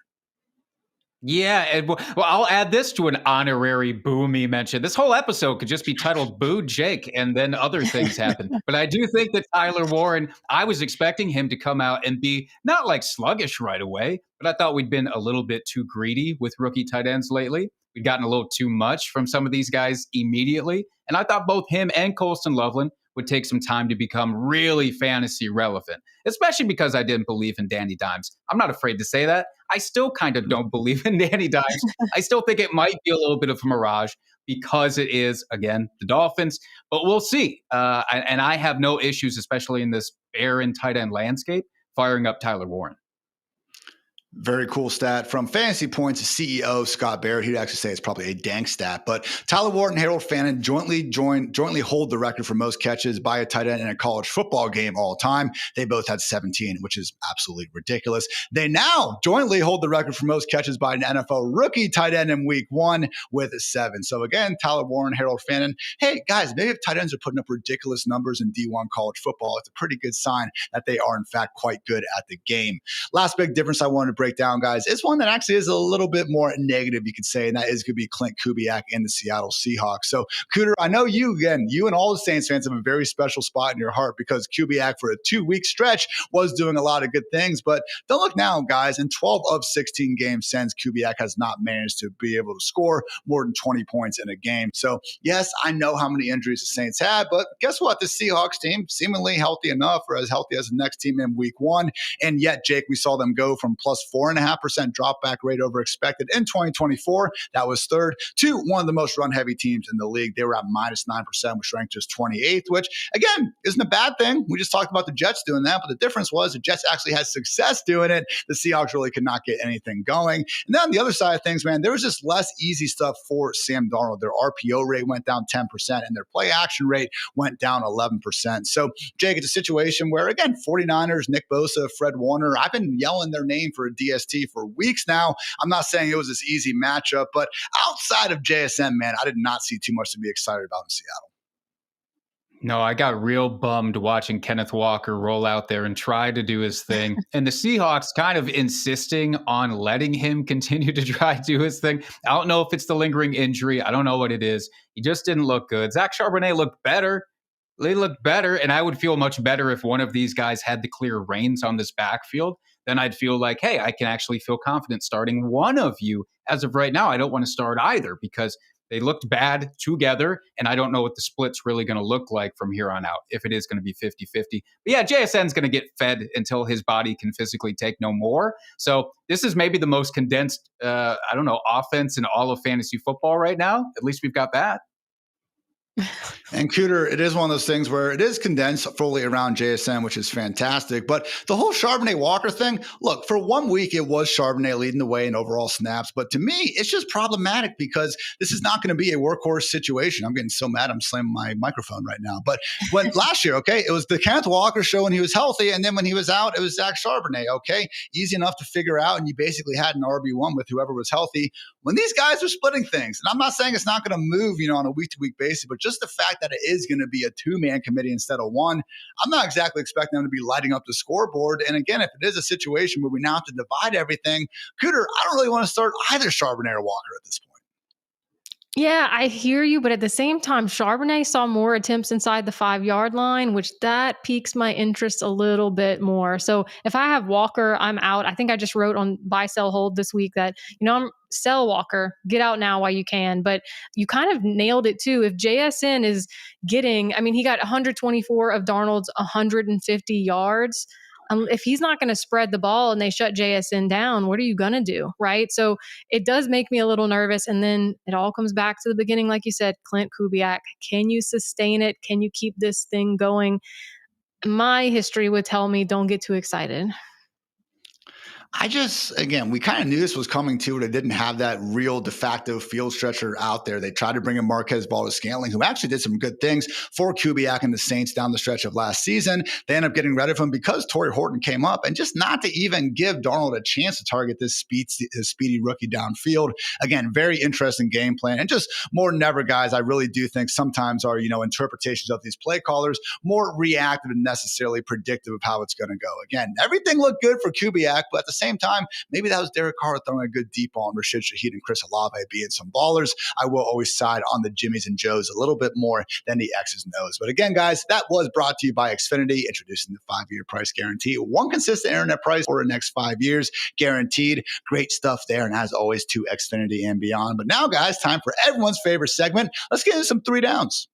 Yeah, and well, I'll add this to an honorary boomy mention. This whole episode could just be titled Boo Jake, and then other things happen. But I do think that Tyler Warren, I was expecting him to come out and be not like sluggish right away, but I thought we'd been a little bit too greedy with rookie tight ends lately. We'd gotten a little too much from some of these guys immediately. And I thought both him and Colston Loveland would take some time to become really fantasy relevant, especially because I didn't believe in Danny Dimes. I'm not afraid to say that. I still kind of don't believe in Danny Dimes. I still think it might be a little bit of a mirage because it is, again, the Dolphins. But we'll see. And I have no issues, especially in this barren tight end landscape, firing up Tyler Warren. Very cool stat from Fantasy Points. CEO Scott Barrett, he'd actually say it's probably a dank stat, but Tyler Ward and Harold Fannin jointly hold the record for most catches by a tight end in a college football game all time. They both had 17, which is absolutely ridiculous. They now jointly hold the record for most catches by an NFL rookie tight end in week 1 with 7. So again, Tyler Ward and Harold Fannin. Hey guys, maybe if tight ends are putting up ridiculous numbers in D1 college football, it's a pretty good sign that they are in fact quite good at the game. Last big difference I wanted to break down, guys, is one that actually is a little bit more negative, you could say, and that is going to be Clint Kubiak and the Seattle Seahawks. So, Cooter, I know you and all the Saints fans have a very special spot in your heart because Kubiak for a 2-week stretch was doing a lot of good things. But don't look now, guys. In 12 of 16 games since, Kubiak has not managed to be able to score more than 20 points in a game. So, yes, I know how many injuries the Saints had, but guess what? The Seahawks team seemingly healthy enough, or as healthy as the next team in week 1. And yet, Jake, we saw them go from plus 4.5% drop back rate over expected in 2024. That was third to one of the most run heavy teams in the league. They were at minus 9%, which ranked just 28th, which again, isn't a bad thing. We just talked about the Jets doing that, but the difference was the Jets actually had success doing it. The Seahawks really could not get anything going. And then on the other side of things, man, there was just less easy stuff for Sam Darnold. Their RPO rate went down 10% and their play action rate went down 11%. So Jake, it's a situation where again, 49ers, Nick Bosa, Fred Warner, I've been yelling their name for a DST for weeks now. I'm not saying it was this easy matchup, but outside of JSN, man, I did not see too much to be excited about in Seattle. No, I got real bummed watching Kenneth Walker roll out there and try to do his thing. And the Seahawks kind of insisting on letting him continue to try to do his thing. I don't know if it's the lingering injury. I don't know what it is. He just didn't look good. Zach Charbonnet looked better. They looked better, and I would feel much better if one of these guys had the clear reins on this backfield. Then I'd feel like, hey, I can actually feel confident starting one of you. As of right now, I don't want to start either because they looked bad together, and I don't know what the split's really going to look like from here on out, if it is going to be 50-50. But yeah, JSN's going to get fed until his body can physically take no more. So this is maybe the most condensed, offense in all of fantasy football right now. At least we've got that. And Cooter, it is one of those things where it is condensed fully around JSN, which is fantastic. But the whole Charbonnet Walker thing, look, for 1 week, it was Charbonnet leading the way in overall snaps. But to me, it's just problematic because this is not going to be a workhorse situation. I'm getting so mad, I'm slamming my microphone right now. But when last year, okay, it was the Kenneth Walker show when he was healthy. And then when he was out, it was Zach Charbonnet, okay? Easy enough to figure out. And you basically had an RB1 with whoever was healthy. When these guys are splitting things, and I'm not saying it's not going to move, on a week-to-week basis, but just the fact that it is going to be a 2-man committee instead of one, I'm not exactly expecting them to be lighting up the scoreboard. And again, if it is a situation where we now have to divide everything, Cooter, I don't really want to start either Charbonnet or Walker at this point. Yeah, I hear you. But at the same time, Charbonnet saw more attempts inside the 5-yard line, which that piques my interest a little bit more. So if I have Walker, I'm out. I think I just wrote on buy, sell, hold this week that, I'm sell Walker, get out now while you can. But you kind of nailed it too. If JSN is getting, he got 124 of Darnold's 150 yards. If he's not going to spread the ball and they shut JSN down, what are you going to do? Right. So it does make me a little nervous. And then it all comes back to the beginning. Like you said, Clint Kubiak, can you sustain it? Can you keep this thing going? My history would tell me don't get too excited. We kind of knew this was coming too, but it didn't have that real de facto field stretcher out there. They tried to bring in Marquez Valdes-Scantling, who actually did some good things for Kubiak and the Saints down the stretch of last season. They ended up getting rid of him because Torrey Horton came up, and just not to even give Darnold a chance to target this speedy rookie downfield. Again, very interesting game plan. And just more than ever, guys, I really do think sometimes our, interpretations of these play callers more reactive and necessarily predictive of how it's going to go. Again, everything looked good for Kubiak, but at the same time, maybe that was Derek Carr throwing a good deep ball and Rashid Shaheed and Chris Olave being some ballers. I will always side on the Jimmies and Joes a little bit more than the X's and O's. But again, guys, that was brought to you by Xfinity, introducing the 5-year price guarantee. One consistent internet price for the next 5 years, guaranteed. Great stuff there. And as always, to Xfinity and beyond. But now, guys, time for everyone's favorite segment. Let's get into some 3 downs.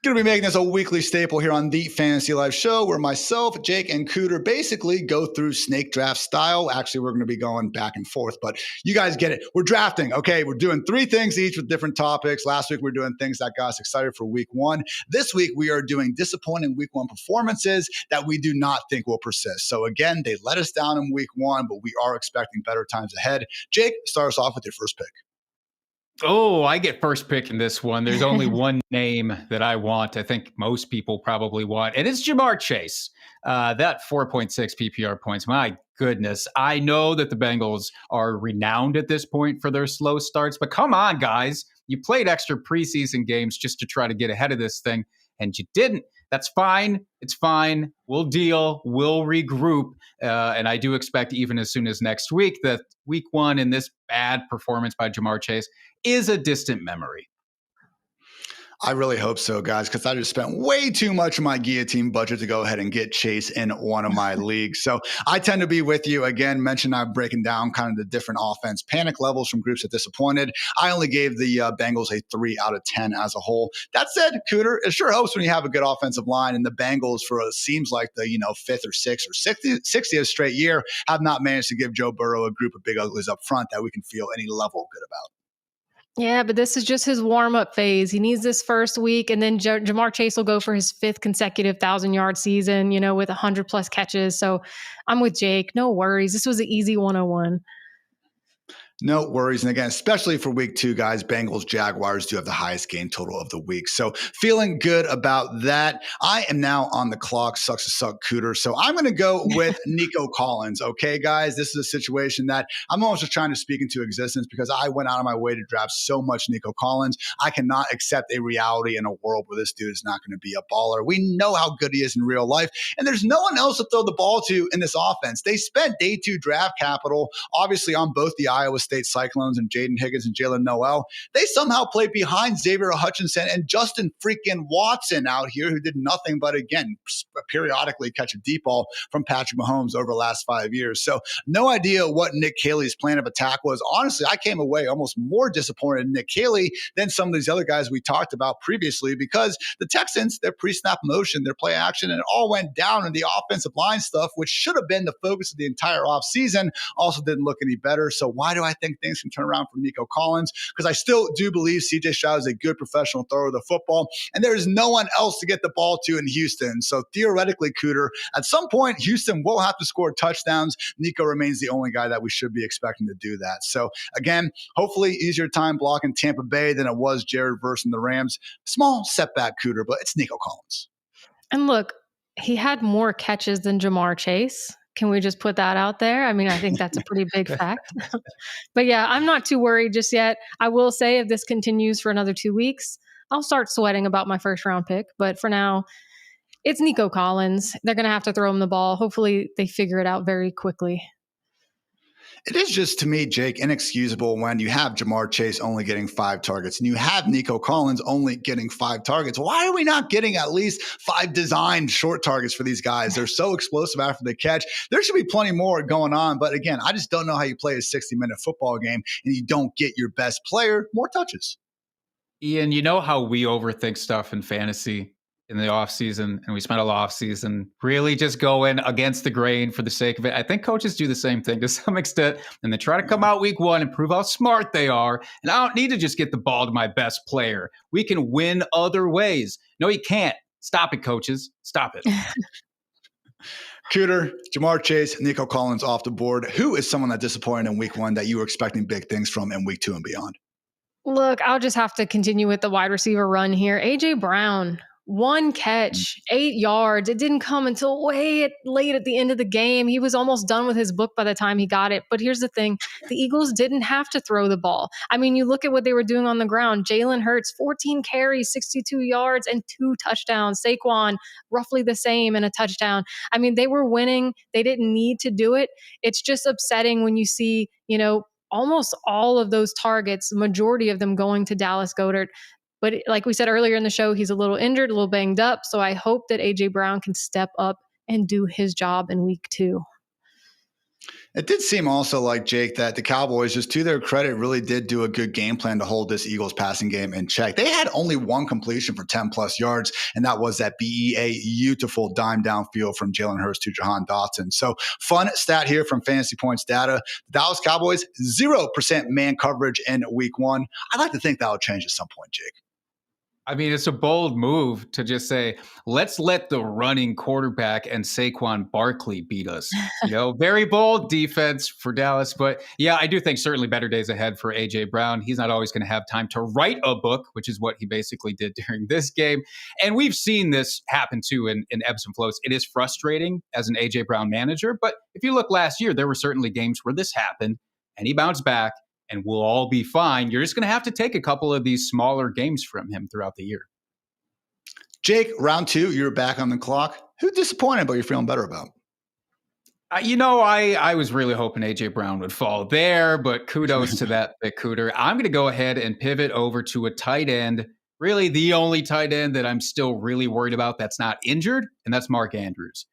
Going to be making this a weekly staple here on the Fantasy Life Show, where myself, Jake, and Cooter basically go through snake draft style. Actually, we're going to be going back and forth, but you guys get it. We're drafting. Okay, we're doing 3 things each with different topics. Last week, we were doing things that got us excited for week 1. This week, we are doing disappointing week 1 performances that we do not think will persist. So again, they let us down in week 1, but we are expecting better times ahead. Jake, start us off with your first pick. Oh, I get first pick in this one. There's only one name that I want. I think most people probably want, and it's Jamar Chase. That 4.6 PPR points. My goodness. I know that the Bengals are renowned at this point for their slow starts, but come on, guys. You played extra preseason games just to try to get ahead of this thing, and you didn't. That's fine. It's fine. We'll deal. We'll regroup. And I do expect even as soon as next week that week 1 in this bad performance by Jamar Chase is a distant memory. I really hope so, guys, because I just spent way too much of my guillotine budget to go ahead and get Chase in one of my leagues. So I tend to be with you. Again, mentioned I'm breaking down kind of the different offense panic levels from groups that disappointed. I only gave the Bengals a 3 out of 10 as a whole. That said, Cooter, it sure helps when you have a good offensive line, and the Bengals for it seems like the 5th or 6th or 60th straight year have not managed to give Joe Burrow a group of big uglies up front that we can feel any level good about. Yeah, but this is just his warm-up phase. He needs this first week, and then Jamar Chase will go for his 5th consecutive 1,000-yard season, with 100-plus catches. So I'm with Jake. No worries. This was an easy 101. No worries. And again, especially for week 2, guys, Bengals, Jaguars do have the highest gain total of the week. So feeling good about that. I am now on the clock. Sucks to suck, Cooter. So I'm going to go with Nico Collins. Okay, guys, this is a situation that I'm almost just trying to speak into existence because I went out of my way to draft so much Nico Collins. I cannot accept a reality in a world where this dude is not going to be a baller. We know how good he is in real life, and there's no one else to throw the ball to in this offense. They spent day 2 draft capital, obviously, on both the Iowa State Cyclones and Jaden Higgins and Jalen Noel. They somehow played behind Xavier Hutchinson and Justin freaking Watson out here, who did nothing but, again, periodically catch a deep ball from Patrick Mahomes over the last 5 years. So no idea what Nick Caley's plan of attack was. Honestly, I came away almost more disappointed in Nick Caley than some of these other guys we talked about previously, because the Texans, their pre-snap motion, their play action, and it all went down, and the offensive line stuff, which should have been the focus of the entire offseason, also didn't look any better. So why do I think things can turn around for Nico Collins? Because I still do believe CJ Stroud is a good professional thrower of the football, and there is no one else to get the ball to in Houston. So theoretically, Cooter, at some point, Houston will have to score touchdowns. Nico remains the only guy that we should be expecting to do that. So again, hopefully easier time blocking Tampa Bay than it was Jared versus the Rams. Small setback, Cooter, but it's Nico Collins. And look, he had more catches than Jamar Chase. Can we just put that out there? I mean, I think that's a pretty big fact. But yeah, I'm not too worried just yet. I will say if this continues for another 2 weeks, I'll start sweating about my first round pick. But for now, it's Nico Collins. They're going to have to throw him the ball. Hopefully they figure it out very quickly. It is just, to me, Jake, inexcusable when you have Jamar Chase only getting 5 targets and you have Nico Collins only getting 5 targets. Why are we not getting at least 5 designed short targets for these guys? They're so explosive after the catch. There should be plenty more going on. But again, I just don't know how you play a 60-minute football game and you don't get your best player more touches. Ian, you know how we overthink stuff in fantasy in the offseason, and we spent a lot of offseason really just going against the grain for the sake of it. I think coaches do the same thing to some extent, and they try to come out week 1 and prove how smart they are. And I don't need to just get the ball to my best player. We can win other ways. No, you can't. Stop it, coaches. Stop it. Cooter, Jamar Chase, Nico Collins off the board. Who is someone that disappointed in week 1 that you were expecting big things from in week 2 and beyond? Look, I'll just have to continue with the wide receiver run here. A.J. Brown. 1 catch, 8 yards. It didn't come until way late at the end of the game. He was almost done with his book by the time he got it. But here's the thing. The Eagles didn't have to throw the ball. I mean, you look at what they were doing on the ground. Jalen Hurts, 14 carries, 62 yards, and 2 touchdowns. Saquon, roughly the same, and a touchdown. I mean, they were winning. They didn't need to do it. It's just upsetting when you see, almost all of those targets, the majority of them going to Dallas Goedert. But like we said earlier in the show, he's a little injured, a little banged up. So I hope that A.J. Brown can step up and do his job in week 2. It did seem also like, Jake, that the Cowboys, just to their credit, really did do a good game plan to hold this Eagles passing game in check. They had only one completion for 10 plus yards, and that was that beautiful dime downfield from Jalen Hurts to Jahan Dotson. So fun stat here from Fantasy Points data. The Dallas Cowboys, 0% man coverage in week one. I'd like to think that will change at some point, Jake. I mean, it's a bold move to just say, let's let the running quarterback and Saquon Barkley beat us. Very bold defense for Dallas. But yeah, I do think certainly better days ahead for A.J. Brown. He's not always going to have time to write a book, which is what he basically did during this game. And we've seen this happen too in ebbs and flows. It is frustrating as an A.J. Brown manager. But if you look last year, there were certainly games where this happened and he bounced back. And we'll all be fine. You're just going to have to take a couple of these smaller games from him throughout the year. Jake, round two, you're back on the clock. Who disappointed, but you're feeling better about? I was really hoping A.J. Brown would fall there, but kudos to that Cooter. I'm going to go ahead and pivot over to a tight end, really the only tight end that I'm still really worried about that's not injured, and that's Mark Andrews.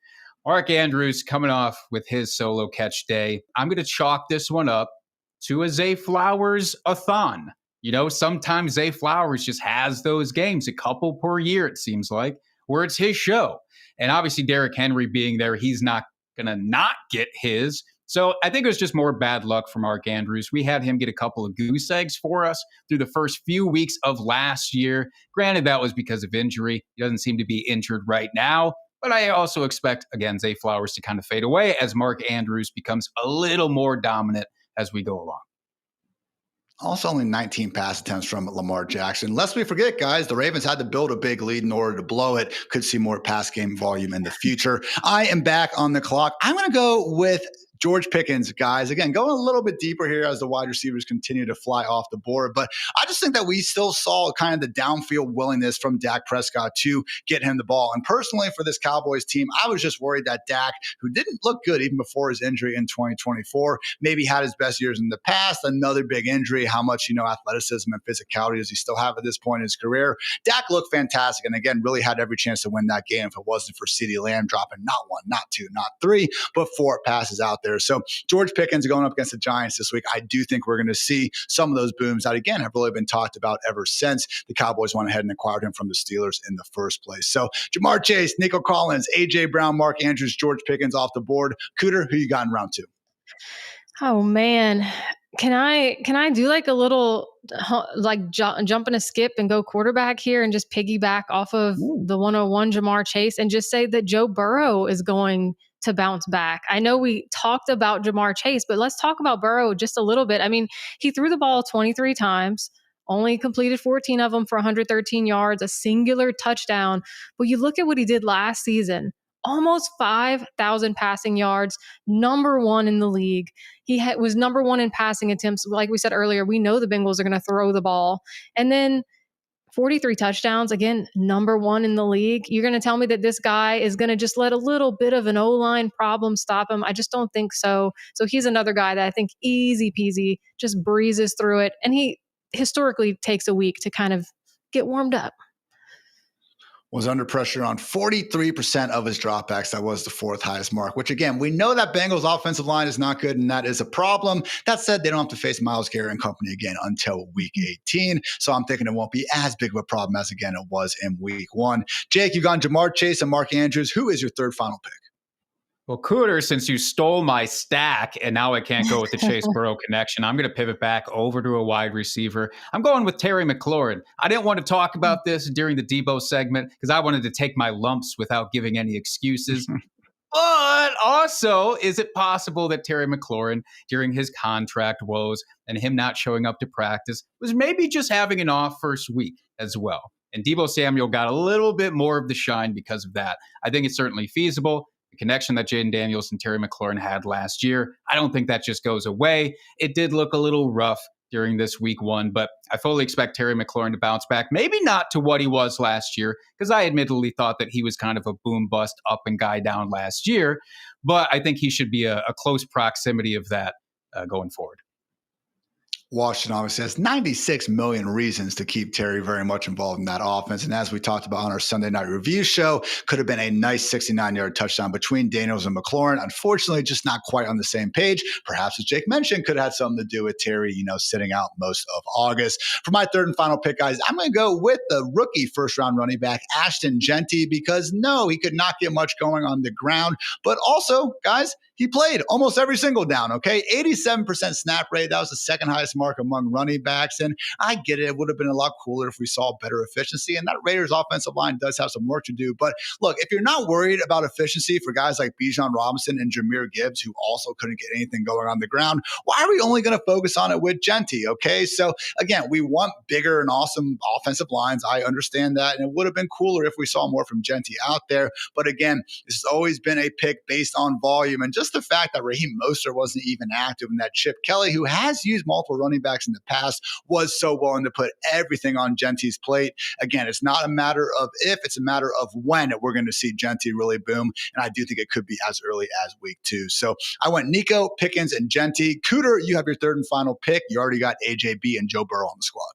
Mark Andrews coming off with his solo catch day. I'm going to chalk this one up to a Zay Flowers-a-thon. Sometimes Zay Flowers just has those games, a couple per year, it seems like, where it's his show. And obviously Derrick Henry being there, he's not going to not get his. So I think it was just more bad luck for Mark Andrews. We had him get a couple of goose eggs for us through the first few weeks of last year. Granted, that was because of injury. He doesn't seem to be injured right now. But I also expect, again, Zay Flowers to kind of fade away as Mark Andrews becomes a little more dominant as we go along. Also only 19 pass attempts from Lamar Jackson. Lest we forget, guys, the Ravens had to build a big lead in order to blow it. Could see more pass game volume in the future. I am back on the clock. I'm going to go with George Pickens, guys. Again, going a little bit deeper here as the wide receivers continue to fly off the board. But I just think that we still saw kind of the downfield willingness from Dak Prescott to get him the ball. And personally, for this Cowboys team, I was just worried that Dak, who didn't look good even before his injury in 2024, maybe had his best years in the past, another big injury, how much, athleticism and physicality does he still have at this point in his career? Dak looked fantastic. And again, really had every chance to win that game if it wasn't for CeeDee Lamb dropping not one, not two, not three, but 4 passes out there. So George Pickens going up against the Giants this week. I do think we're going to see some of those booms that, again, have really been talked about ever since the Cowboys went ahead and acquired him from the Steelers in the first place. So Jamar Chase, Nico Collins, A.J. Brown, Mark Andrews, George Pickens off the board. Cooter, who you got in round two? Oh, man. Can I do like a little jump and a skip and go quarterback here and just piggyback off of the 101 Jamar Chase and just say that Joe Burrow is going to bounce back? I know we talked about Jamar Chase, but let's talk about Burrow just a little bit. I mean, he threw the ball 23 times, only completed 14 of them for 113 yards, a singular touchdown. But you look at what he did last season, almost 5,000 passing yards, number one in the league. He was number one in passing attempts. Like we said earlier, we know the Bengals are going to throw the ball. And then 43 touchdowns, again, number one in the league. You're going to tell me that this guy is going to just let a little bit of an O-line problem stop him? I just don't think so. So he's another guy that I think easy peasy just breezes through it. And he historically takes a week to kind of get warmed up. Was under pressure on 43% of his dropbacks. That was the 4th highest mark, which again, we know that Bengals offensive line is not good and that is a problem. That said, they don't have to face Myles Garrett and company again until week 18. So I'm thinking it won't be as big of a problem as again it was in week 1. Jake, you've gone Jamar Chase and Mark Andrews. Who is your third final pick? Well, Cooter, since you stole my stack and now I can't go with the Chase Burrow connection, I'm going to pivot back over to a wide receiver. I'm going with Terry McLaurin. I didn't want to talk about this during the Deebo segment because I wanted to take my lumps without giving any excuses. But also, is it possible that Terry McLaurin, during his contract woes and him not showing up to practice, was maybe just having an off first week as well? And Deebo Samuel got a little bit more of the shine because of that. I think it's certainly feasible. The connection that Jaden Daniels and Terry McLaurin had last year, I don't think that just goes away. It did look a little rough during this week 1, but I fully expect Terry McLaurin to bounce back. Maybe not to what he was last year, because I admittedly thought that he was kind of a boom bust up and guy down last year, but I think he should be a close proximity of that going forward. Washington obviously has 96 million reasons to keep Terry very much involved in that offense. And as we talked about on our Sunday night review show, could have been a nice 69-yard touchdown between Daniels and McLaurin. Unfortunately, just not quite on the same page. Perhaps, as Jake mentioned, could have had something to do with Terry, sitting out most of August. For my third and final pick, guys, I'm going to go with the rookie first-round running back, Ashton Jeanty, because no, he could not get much going on the ground. But also, guys, he played almost every single down, okay? 87% snap rate. That was the second highest mark among running backs. And I get it. It would have been a lot cooler if we saw better efficiency. And that Raiders offensive line does have some work to do. But look, if you're not worried about efficiency for guys like Bijan Robinson and Jahmyr Gibbs, who also couldn't get anything going on the ground, why are we only going to focus on it with Jeanty, okay? So again, we want bigger and awesome offensive lines. I understand that. And it would have been cooler if we saw more from Jeanty out there. But again, this has always been a pick based on volume. And just the fact that Raheem Mostert wasn't even active and that Chip Kelly, who has used multiple running backs in the past, was so willing to put everything on Jeanty's plate. Again, it's not a matter of if, it's a matter of when we're going to see Jeanty really boom. And I do think it could be as early as week 2. So I went Nico, Pickens, and Jeanty. Cooter, you have your third and final pick. You already got AJB and Joe Burrow on the squad.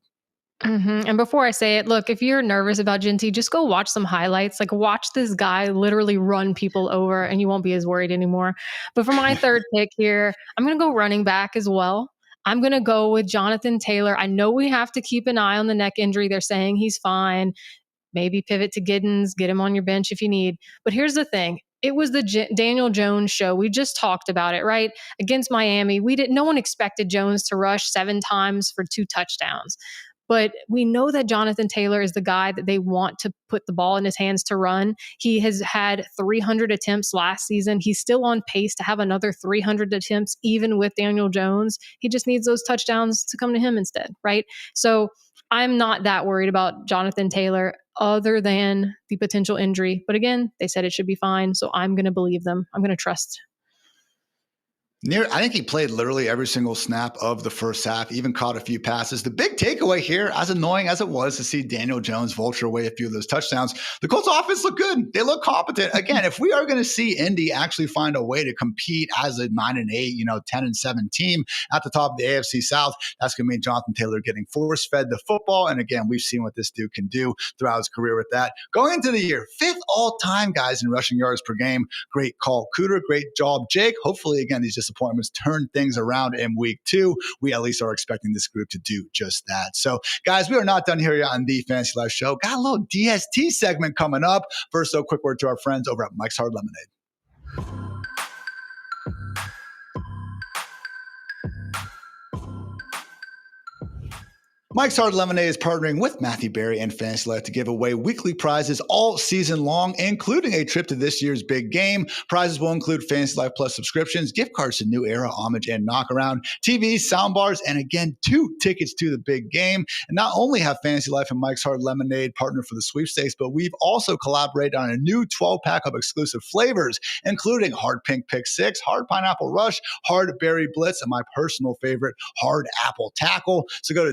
And before I say it, look, if you're nervous about Jeanty, just go watch some highlights. Like, watch this guy literally run people over and you won't be as worried anymore. But for my third pick here, I'm going to go running back as well. I'm going to go with Jonathan Taylor. I know we have to keep an eye on the neck injury. They're saying he's fine. Maybe pivot to Giddens, get him on your bench if you need. But here's the thing. It was the Daniel Jones show. We just talked about it, right? Against Miami, no one expected Jones to rush 7 times for 2 touchdowns. But we know that Jonathan Taylor is the guy that they want to put the ball in his hands to run. He has had 300 attempts last season. He's still on pace to have another 300 attempts, even with Daniel Jones. He just needs those touchdowns to come to him instead, right? So I'm not that worried about Jonathan Taylor other than the potential injury. But again, they said it should be fine. So I'm going to believe them. I'm going to trust. I think he played literally every single snap of the first half, even caught a few passes. The big takeaway here, as annoying as it was to see Daniel Jones vulture away a few of those touchdowns, the Colts offense looked good. They look competent. Again, if we are going to see Indy actually find a way to compete as a 9-8, 10-7 team at the top of the AFC South, that's going to mean Jonathan Taylor getting force-fed the football. And again, we've seen what this dude can do throughout his career with that. Going into the year, 5th all-time, guys, in rushing yards per game. Great call, Cooter. Great job, Jake. Hopefully, again, these disappointments turn things around in week 2. We at least are expecting this group to do just that. So, guys, we are not done here on the Fantasy Life Show. Got a little DST segment coming up. First, a quick word to our friends over at Mike's Hard Lemonade. Mike's Hard Lemonade is partnering with Matthew Berry and Fantasy Life to give away weekly prizes all season long, including a trip to this year's big game. Prizes will include Fantasy Life Plus subscriptions, gift cards to New Era, Homage, and Knockaround, TVs, soundbars, and again, 2 tickets to the big game. And not only have Fantasy Life and Mike's Hard Lemonade partnered for the sweepstakes, but we've also collaborated on a new 12-pack of exclusive flavors, including Hard Pink Pick 6, Hard Pineapple Rush, Hard Berry Blitz, and my personal favorite, Hard Apple Tackle. So go to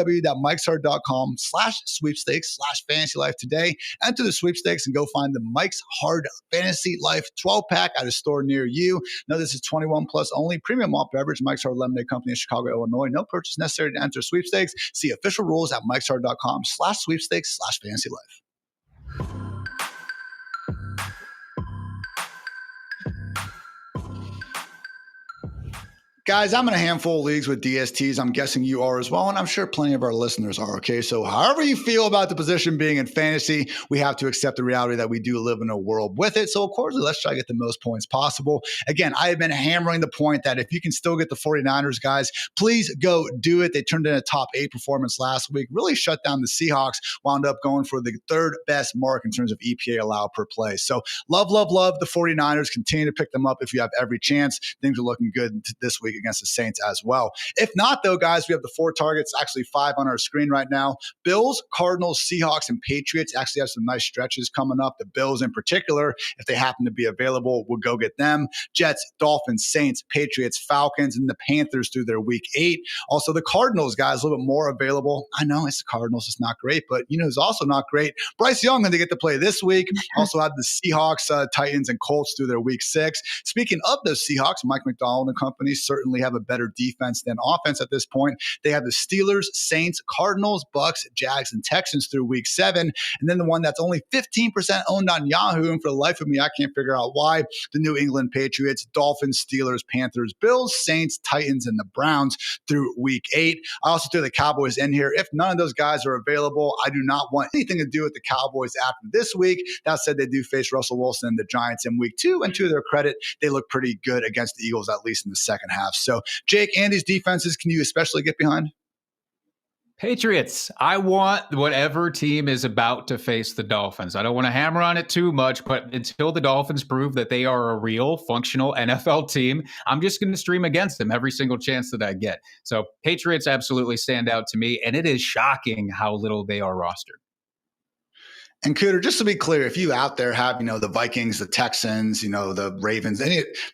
www.mikeshard.com/sweepstakes/fantasy life today. Enter the sweepstakes and go find the Mike's Hard Fantasy Life 12-pack at a store near you. Now, this is 21 plus only, premium malt beverage, Mike's Hard Lemonade Company in Chicago, Illinois. No purchase necessary to enter sweepstakes. See official rules at mikeshard.com/sweepstakes/fantasy life. Guys, I'm in a handful of leagues with DSTs. I'm guessing you are as well, and I'm sure plenty of our listeners are, okay? So however you feel about the position being in fantasy, we have to accept the reality that we do live in a world with it. So accordingly, let's try to get the most points possible. Again, I have been hammering the point that if you can still get the 49ers, guys, please go do it. They turned in a top 8 performance last week, really shut down the Seahawks, wound up going for the 3rd best mark in terms of EPA allowed per play. So love the 49ers. Continue to pick them up if you have every chance. Things are looking good this week against the Saints as well. If not, though, guys, we have the 4 targets, actually 5 on our screen right now. Bills, Cardinals, Seahawks, and Patriots actually have some nice stretches coming up. The Bills in particular, if they happen to be available, we'll go get them. Jets, Dolphins, Saints, Patriots, Falcons, and the Panthers through their week 8. Also, the Cardinals, guys, a little bit more available. I know it's the Cardinals. It's not great, but who's also not great? Bryce Young, going to get to play this week. Also have the Seahawks, Titans, and Colts through their week 6. Speaking of the Seahawks, Mike McDonald and company certainly have a better defense than offense at this point. They have the Steelers, Saints, Cardinals, Bucks, Jags, and Texans through week 7. And then the one that's only 15% owned on Yahoo, and for the life of me, I can't figure out why, the New England Patriots, Dolphins, Steelers, Panthers, Bills, Saints, Titans, and the Browns through week 8. I also threw the Cowboys in here. If none of those guys are available, I do not want anything to do with the Cowboys after this week. That said, they do face Russell Wilson and the Giants in week 2, and to their credit, they look pretty good against the Eagles, at least in the second half. So, Jake, Andy's defenses, can you especially get behind? Patriots. I want whatever team is about to face the Dolphins. I don't want to hammer on it too much, but until the Dolphins prove that they are a real, functional NFL team, I'm just going to stream against them every single chance that I get. So Patriots absolutely stand out to me, and it is shocking how little they are rostered. And Cooter, just to be clear, if you out there have, the Vikings, the Texans, the Ravens,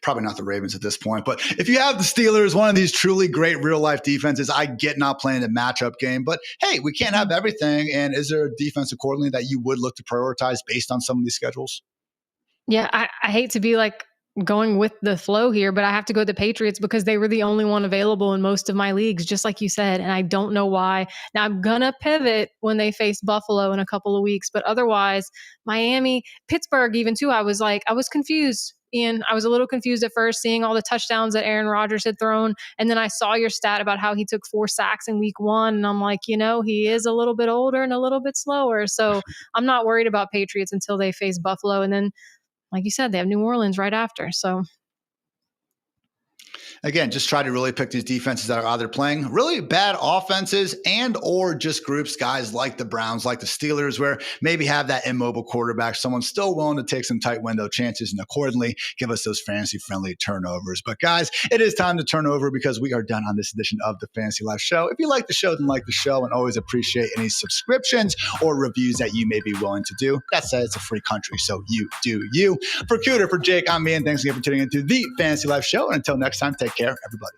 probably not the Ravens at this point, but if you have the Steelers, one of these truly great real life defenses, I get not playing the matchup game, but hey, we can't have everything. And is there a defense accordingly that you would look to prioritize based on some of these schedules? Yeah, I hate to be like going with the flow here, but I have to go with the Patriots because they were the only one available in most of my leagues, just like you said. And I don't know why. Now I'm going to pivot when they face Buffalo in a couple of weeks, but otherwise Miami, Pittsburgh, even too, I was confused. Ian, I was a little confused at first seeing all the touchdowns that Aaron Rodgers had thrown. And then I saw your stat about how he took 4 sacks in week 1. And I'm like, he is a little bit older and a little bit slower. So I'm not worried about Patriots until they face Buffalo. And then, like you said, they have New Orleans right after. So again, just try to really pick these defenses that are either playing really bad offenses and or just groups, guys like the Browns, like the Steelers, where maybe have that immobile quarterback, someone still willing to take some tight window chances and accordingly give us those fantasy-friendly turnovers. But guys, it is time to turn over because we are done on this edition of the Fantasy Life Show. If you like the show, then like the show, and always appreciate any subscriptions or reviews that you may be willing to do. That said, it's a free country, so you do you. For Cooter, for Jake, I'm Ian. Thanks again for tuning into the Fantasy Life Show. And until next time, take care, everybody.